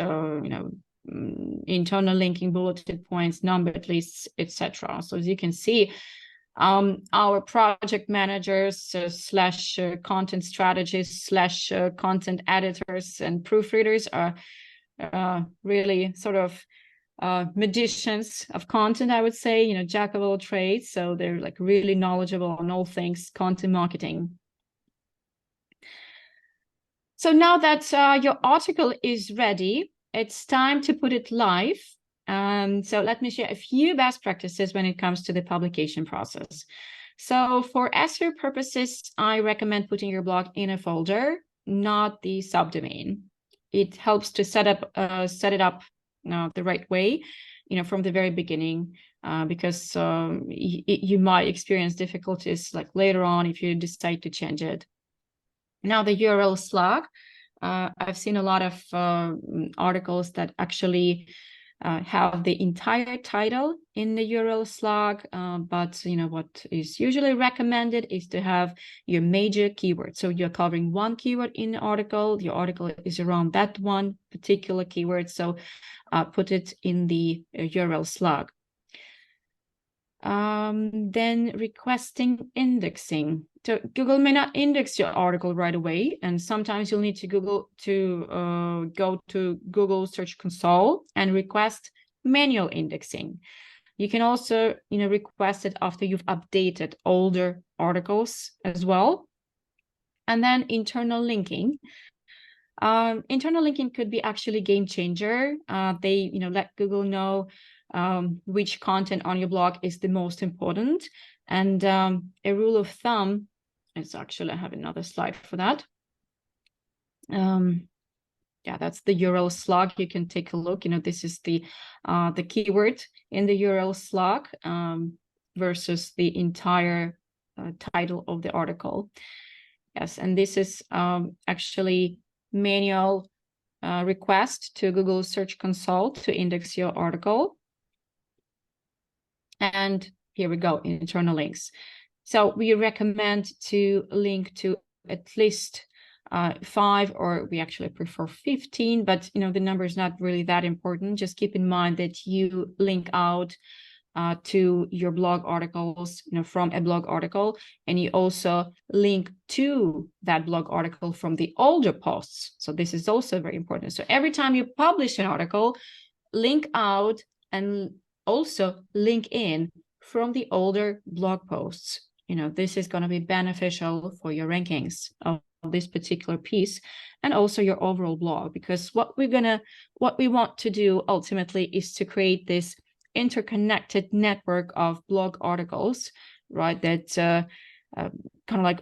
internal linking, bulleted points, numbered lists, etc. So as you can see, our project managers slash content strategists slash content editors and proofreaders are really sort of magicians of content, I would say, you know, jack of all trades. So they're like really knowledgeable on all things content marketing. So now that your article is ready, it's time to put it live. So let me share a few best practices when it comes to the publication process. So for SEO purposes, I recommend putting your blog in a folder, not the subdomain. It helps to set it up the right way, you know, from the very beginning, because you might experience difficulties like later on if you decide to change it. Now the URL slug, I've seen a lot of articles that actually have the entire title in the URL slug, but you know what is usually recommended is to have your major keyword. So you're covering one keyword in the article, your article is around that one particular keyword, so put it in the URL slug. Then requesting indexing. So Google may not index your article right away, and sometimes you'll need to go to Google Search Console and request manual indexing. You can also, you know, request it after you've updated older articles as well. And then internal linking. Internal linking could be actually a game changer. They, you know, let Google know which content on your blog is the most important. And a rule of thumb is actually, I have another slide for that. Yeah, that's the URL slug. You can take a look. You know, this is the keyword in the URL slug versus the entire title of the article. Yes, and this is actually manual request to Google Search Console to index your article. And here we go, internal links. So we recommend to link to at least 5, or we actually prefer 15, but you know, the number is not really that important. Just keep in mind that you link out to your blog articles, you know, from a blog article, and you also link to that blog article from the older posts. So this is also very important. So every time you publish an article, link out and also link in from the older blog posts. You know, this is going to be beneficial for your rankings of this particular piece and also your overall blog, because what we want to do ultimately is to create this interconnected network of blog articles, right? That kind of like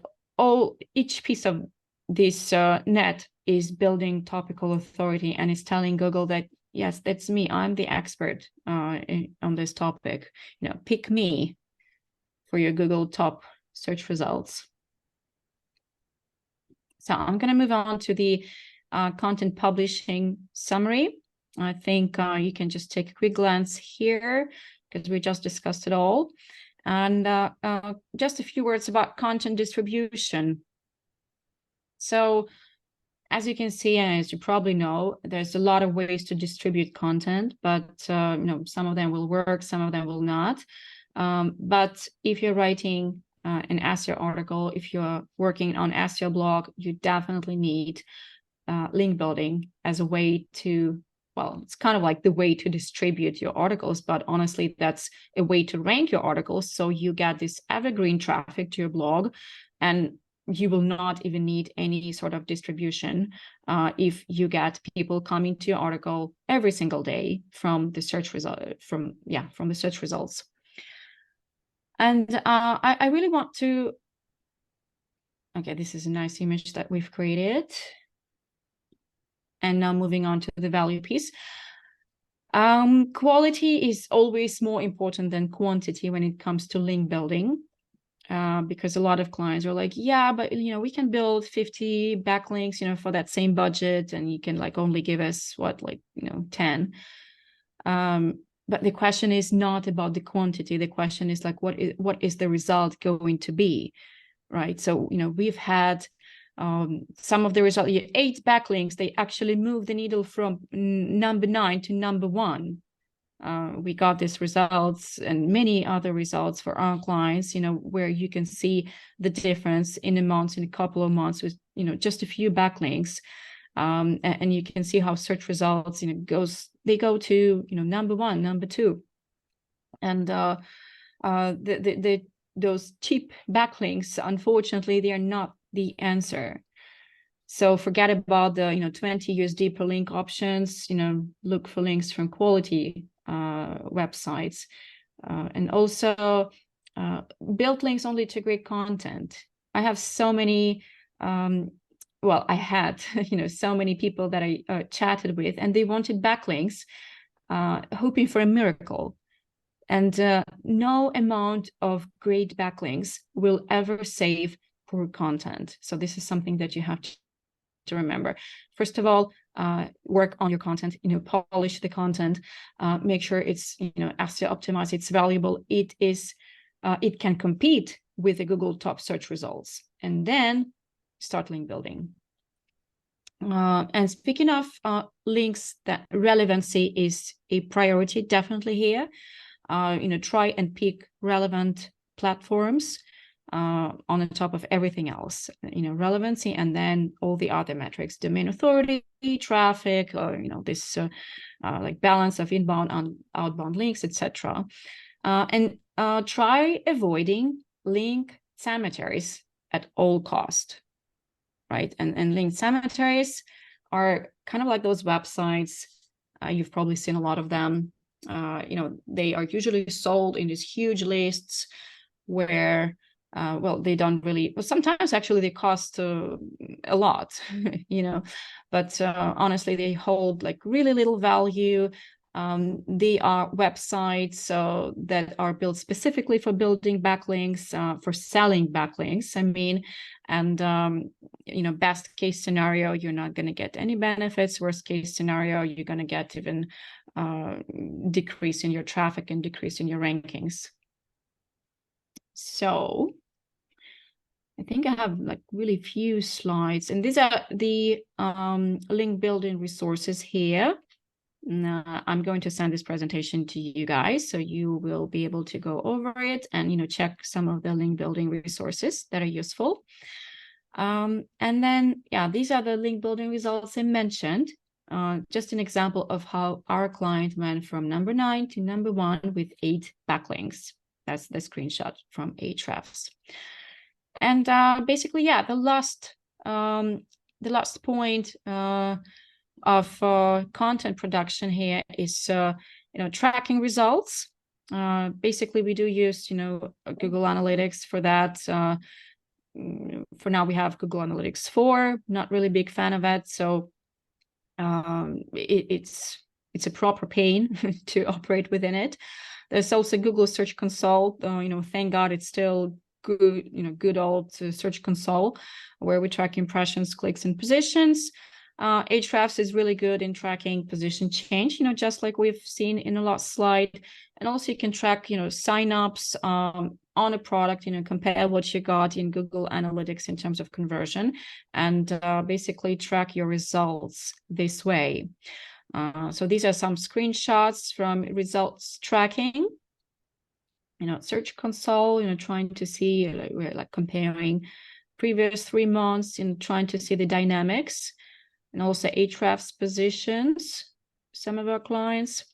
each piece of this net is building topical authority and is telling Google that, yes, that's me. I'm the expert on this topic. You know, pick me for your Google top search results. So I'm going to move on to the content publishing summary. I think you can just take a quick glance here because we just discussed it all. And just a few words about content distribution. So as you can see, and as you probably know, there's a lot of ways to distribute content, but you know, some of them will work, some of them will not. But if you're writing an SEO article, if you're working on SEO blog, you definitely need link building as a way to, well, it's kind of like the way to distribute your articles, but honestly, that's a way to rank your articles. So you get this evergreen traffic to your blog, and you will not even need any sort of distribution if you get people coming to your article every single day from the search result, from the search results. And I really want to, okay, this is a nice image that we've created. And now moving on to the value piece. Quality is always more important than quantity when it comes to link building. Because a lot of clients are like, yeah, but you know, we can build 50 backlinks, you know, for that same budget, and you can like only give us what, like, you know, 10. But the question is not about the quantity. The question is like, what is the result going to be, right? So, you know, we've had Some of the results, 8 backlinks, they actually move the needle from number 9 to number 1. We got these results and many other results for our clients, where you can see the difference in a couple of months with, just a few backlinks. And you can see how search results, they go to, number 1, number 2. And those cheap backlinks, unfortunately, they are not the answer. So forget about the 20 USD per link options. Look for links from quality websites, and also build links only to great content. I have so many. I had so many people that I chatted with, and they wanted backlinks, hoping for a miracle. And no amount of great backlinks will ever save poor content. So this is something that you have to remember. First of all, work on your content, polish the content, make sure it's, SEO optimized, it's valuable, it can compete with the Google top search results, and then start link building. And speaking of links, that relevancy is a priority definitely here. Try and pick relevant platforms on the top of everything else, relevancy, and then all the other metrics, domain authority, traffic, this like balance of inbound and outbound links, etc. And try avoiding link cemeteries at all cost, right? And link cemeteries are kind of like those websites. You've probably seen a lot of them. They are usually sold in these huge lists where they don't really, sometimes actually they cost a lot, but honestly, they hold like really little value. They are websites that are built specifically for building backlinks, for selling backlinks, and best case scenario, you're not going to get any benefits. Worst case scenario, you're going to get even decrease in your traffic and decrease in your rankings. So I think I have like really few slides, and these are the link building resources here. I'm going to send this presentation to you guys, so you will be able to go over it and check some of the link building resources that are useful. And then, these are the link building results I mentioned. Just an example of how our client went from number 9 to number 1 with 8 backlinks. That's the screenshot from Ahrefs. And basically, the last point of content production here is tracking results. Basically, we do use Google Analytics for that. For now, we have Google Analytics 4. Not really big fan of it, so it's a proper pain to operate within it. There's also Google Search Console. Thank God it's still good old Search Console, where we track impressions, clicks, and positions. Ahrefs is really good in tracking position change, just like we've seen in the last slide. And also you can track, signups on a product, compare what you got in Google Analytics in terms of conversion, and basically track your results this way. So these are some screenshots from results tracking. Search Console, trying to see, we're like comparing previous 3 months and trying to see the dynamics, and also Ahrefs positions, some of our clients.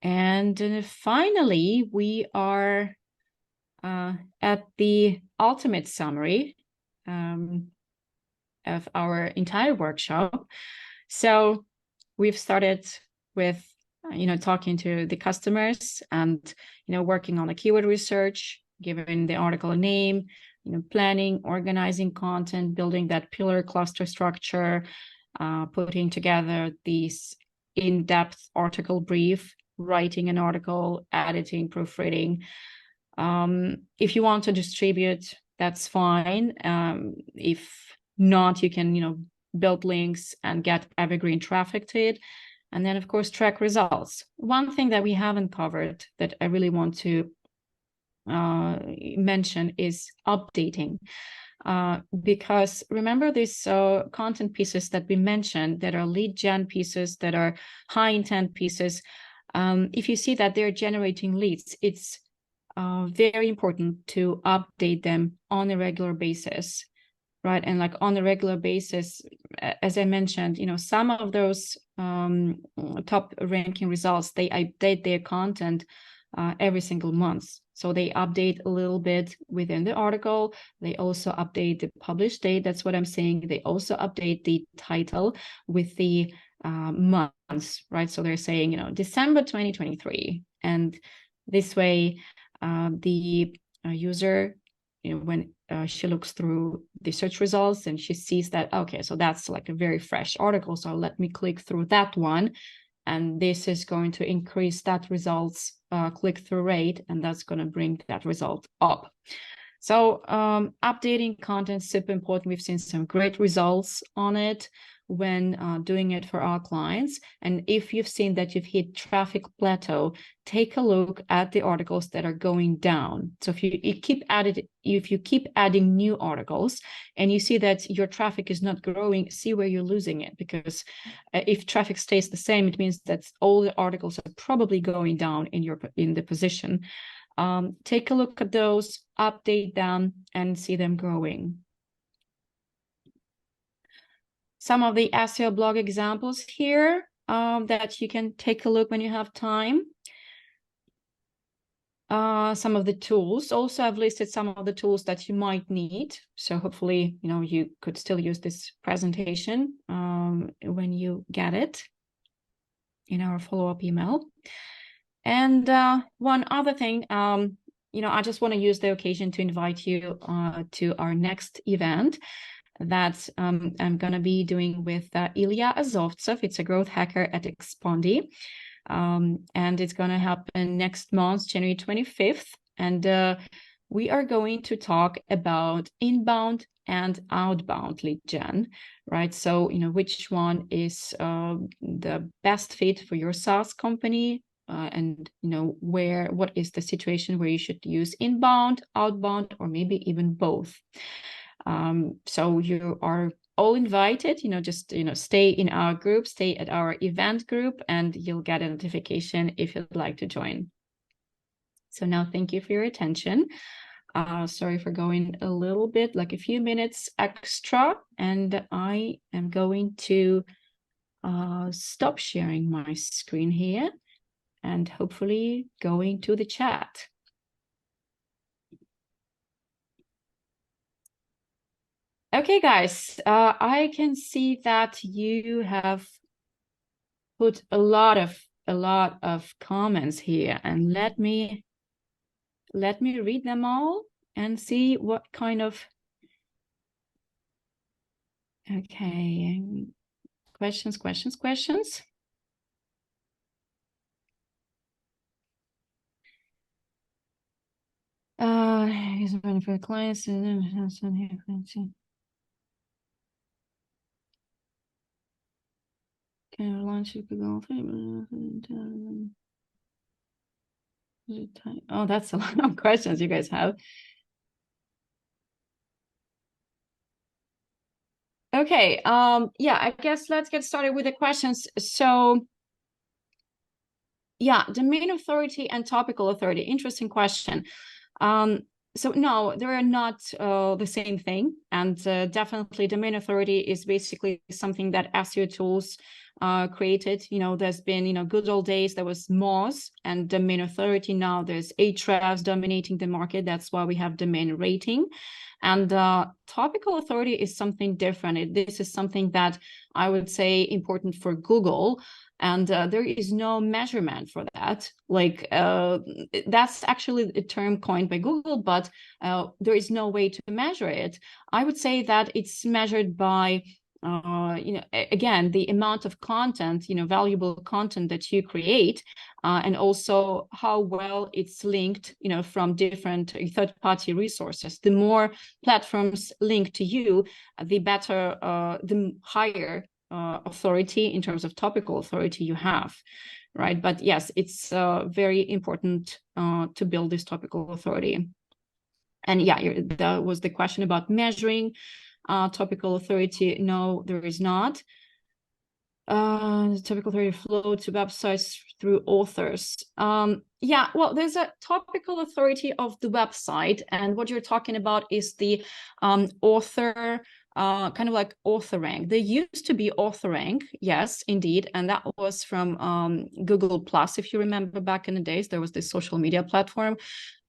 And finally, we are at the ultimate summary of our entire workshop. So we've started with talking to the customers and working on the keyword research, giving the article a name, planning, organizing content, building that pillar cluster structure, putting together these in-depth article brief, writing an article, editing, proofreading. If you want to distribute, that's fine. If not, you can build links and get evergreen traffic to it. And then, of course, track results. One thing that we haven't covered that I really want to mention is updating. because remember these content pieces that we mentioned that are lead gen pieces, that are high intent pieces. If you see that they're generating leads, it's very important to update them on a regular basis, right? And like on a regular basis, as I mentioned, some of those top ranking results, they update their content every single month. So they update a little bit within the article. They also update the published date. That's what I'm saying. They also update the title with the months, right? So they're saying, December 2023. And this way, the user, when she looks through the search results and she sees that, okay, so that's like a very fresh article. So let me click through that one. And this is going to increase that results click-through rate, and that's going to bring that result up. So updating content is super important. We've seen some great results on it when doing it for our clients. And if you've seen that you've hit traffic plateau, take a look at the articles that are going down. So if you keep adding new articles and you see that your traffic is not growing, see where you're losing it. Because if traffic stays the same, it means that all the articles are probably going down in the position. Take a look at those, update them, and see them growing. Some of the SEO blog examples here that you can take a look when you have time. Some of the tools. Also, I've listed some of the tools that you might need. So hopefully, you could still use this presentation when you get it in our follow-up email. And one other thing, I just want to use the occasion to invite you to our next event that I'm going to be doing with Ilya Azovtsev. It's a growth hacker at Expondi. And it's going to happen next month, January 25th. And we are going to talk about inbound and outbound lead gen, right? So, which one is the best fit for your SaaS company? And what is the situation where you should use inbound, outbound, or maybe even both. So you are all invited, just stay in our group, stay at our event group, and you'll get a notification if you'd like to join. So now thank you for your attention. Sorry for going a little bit, like a few minutes extra, and I am going to stop sharing my screen here and hopefully going to the chat. Okay, guys, I can see that you have put a lot of comments here, and let me read them all and see what kind of questions. Is running for clients and can launch Google. Oh, that's a lot of questions you guys have. Okay, yeah, I guess let's get started with the questions. So yeah, domain authority and topical authority, interesting question. So no, they are not the same thing. And definitely domain authority is basically something that SEO tools created. There's been, good old days, there was Moz and domain authority. Now there's Ahrefs dominating the market. That's why we have domain rating. And topical authority is something different. This is something that I would say important for Google. And there is no measurement for that. Like that's actually a term coined by Google, but there is no way to measure it. I would say that it's measured by, again, the amount of content, valuable content that you create, and also how well it's linked, from different third-party resources. The more platforms link to you, the better, the higher authority in terms of topical authority you have, right? But yes, it's very important to build this topical authority. And yeah, that was the question about measuring topical authority. No, there is not. The topical authority flow to websites through authors. Yeah, well, there's a topical authority of the website, and what you're talking about is the author, kind of like author rank. There used to be author rank, yes, indeed, and that was from Google Plus. If you remember back in the days, there was this social media platform,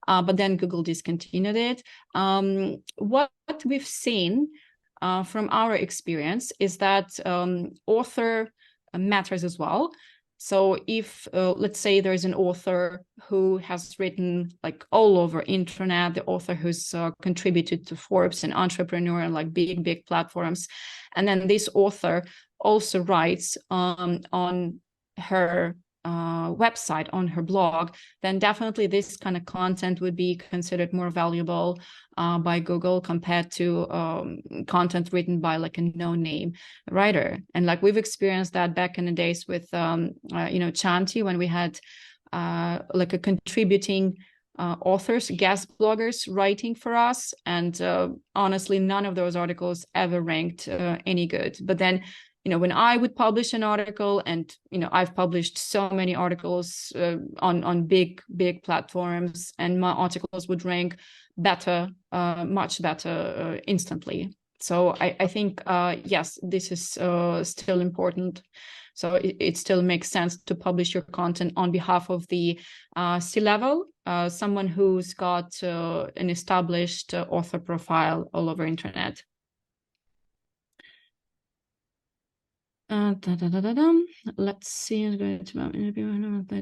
but then Google discontinued it. What we've seen from our experience is that author matters as well. So if let's say there's an author who has written like all over internet, the author who's contributed to Forbes and Entrepreneur and like big platforms, and then this author also writes on her website, on her blog, then definitely this kind of content would be considered more valuable by Google compared to content written by like a no-name writer. And like we've experienced that back in the days with Chanti, when we had like a contributing authors, guest bloggers writing for us, and honestly none of those articles ever ranked any good. But then when I would publish an article, and I've published so many articles on big platforms, and my articles would rank better, much better, instantly. So I think yes, this is still important. So it still makes sense to publish your content on behalf of the C-level, someone who's got an established author profile all over internet. Let's see. I'm going to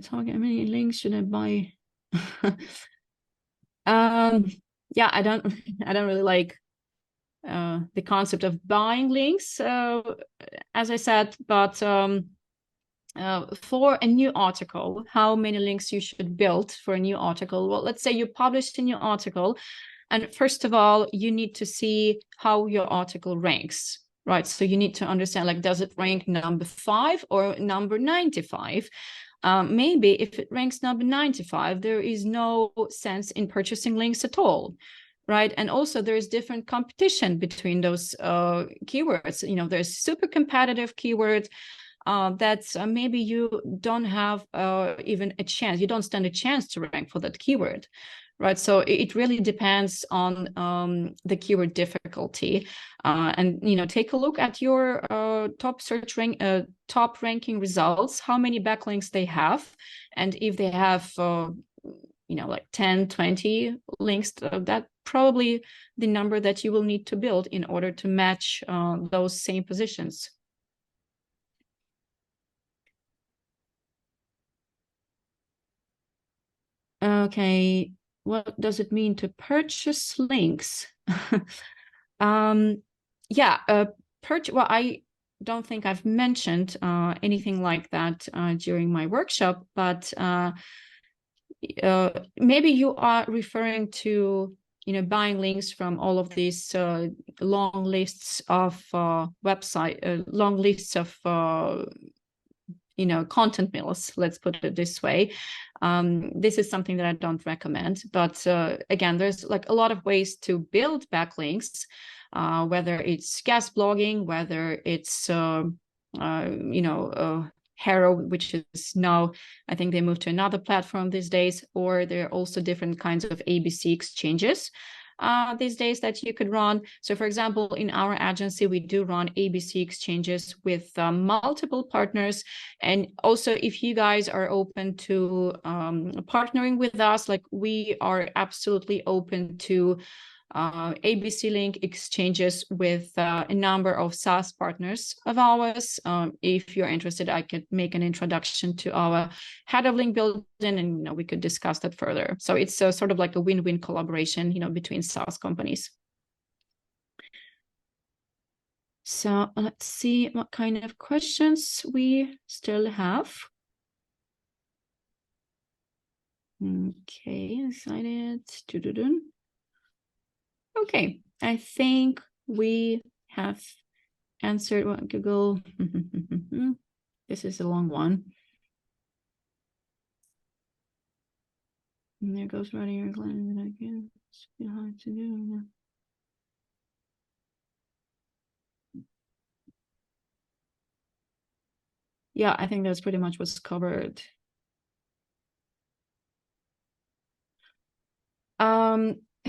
how many links should I buy? Yeah, I don't really like the concept of buying links, as I said, but for a new article, how many links you should build for a new article? Well, let's say you published a new article, and first of all, you need to see how your article ranks. Right, so you need to understand, like, does it rank number 5 or number 95? Maybe if it ranks number 95, there is no sense in purchasing links at all, right? And also there's different competition between those keywords. There's super competitive keywords that maybe you don't have even a chance. You don't stand a chance to rank for that keyword. Right, so it really depends on the keyword difficulty, and take a look at your top ranking results, how many backlinks they have, and if they have like 10, 20 links, that probably the number that you will need to build in order to match those same positions. Okay. What does it mean to purchase links? Yeah, well, I don't think I've mentioned anything like that during my workshop, but maybe you are referring to buying links from all of these long lists of long lists of content mills, let's put it this way. This is something that I don't recommend, but again, there's like a lot of ways to build backlinks, whether it's guest blogging, whether it's Hero, which is now, I think they moved to another platform these days, or there are also different kinds of ABC exchanges these days that you could run. So for example, in our agency, we do run ABC exchanges with multiple partners. And also, if you guys are open to partnering with us, like we are absolutely open to ABC link exchanges with a number of SaaS partners of ours. If you're interested, I could make an introduction to our head of link building, and we could discuss that further. So it's sort of like a win-win collaboration, between SaaS companies. So let's see what kind of questions we still have. Okay, decided. Okay, I think we have answered what Google. This is a long one. And there goes writing your client again. Yeah, I think that's pretty much what's covered.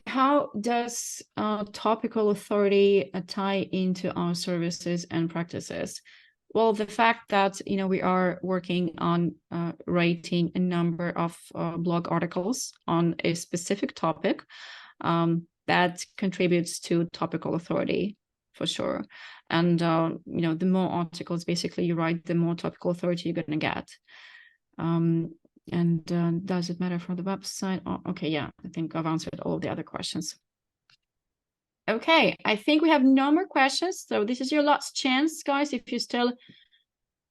How does topical authority tie into our services and practices? Well, the fact that we are working on writing a number of blog articles on a specific topic, that contributes to topical authority for sure. And the more articles basically you write, the more topical authority you're going to get. And does it matter for the website? Oh, okay, yeah, I think I've answered all of the other questions. Okay, I think we have no more questions. So this is your last chance, guys. If you still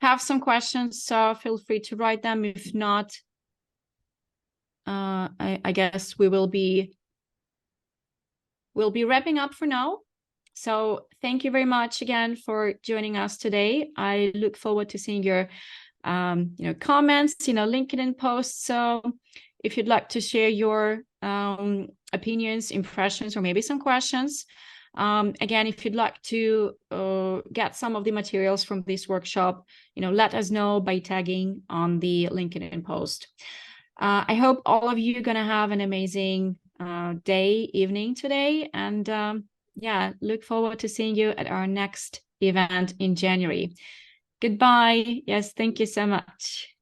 have some questions, feel free to write them. If not, I guess we'll be wrapping up for now. So thank you very much again for joining us today. I look forward to seeing your comments, LinkedIn posts. So if you'd like to share your opinions, impressions, or maybe some questions, again, if you'd like to get some of the materials from this workshop, let us know by tagging on the LinkedIn post. I hope all of you are going to have an amazing day, evening today. And yeah, look forward to seeing you at our next event in January. Goodbye. Yes, thank you so much.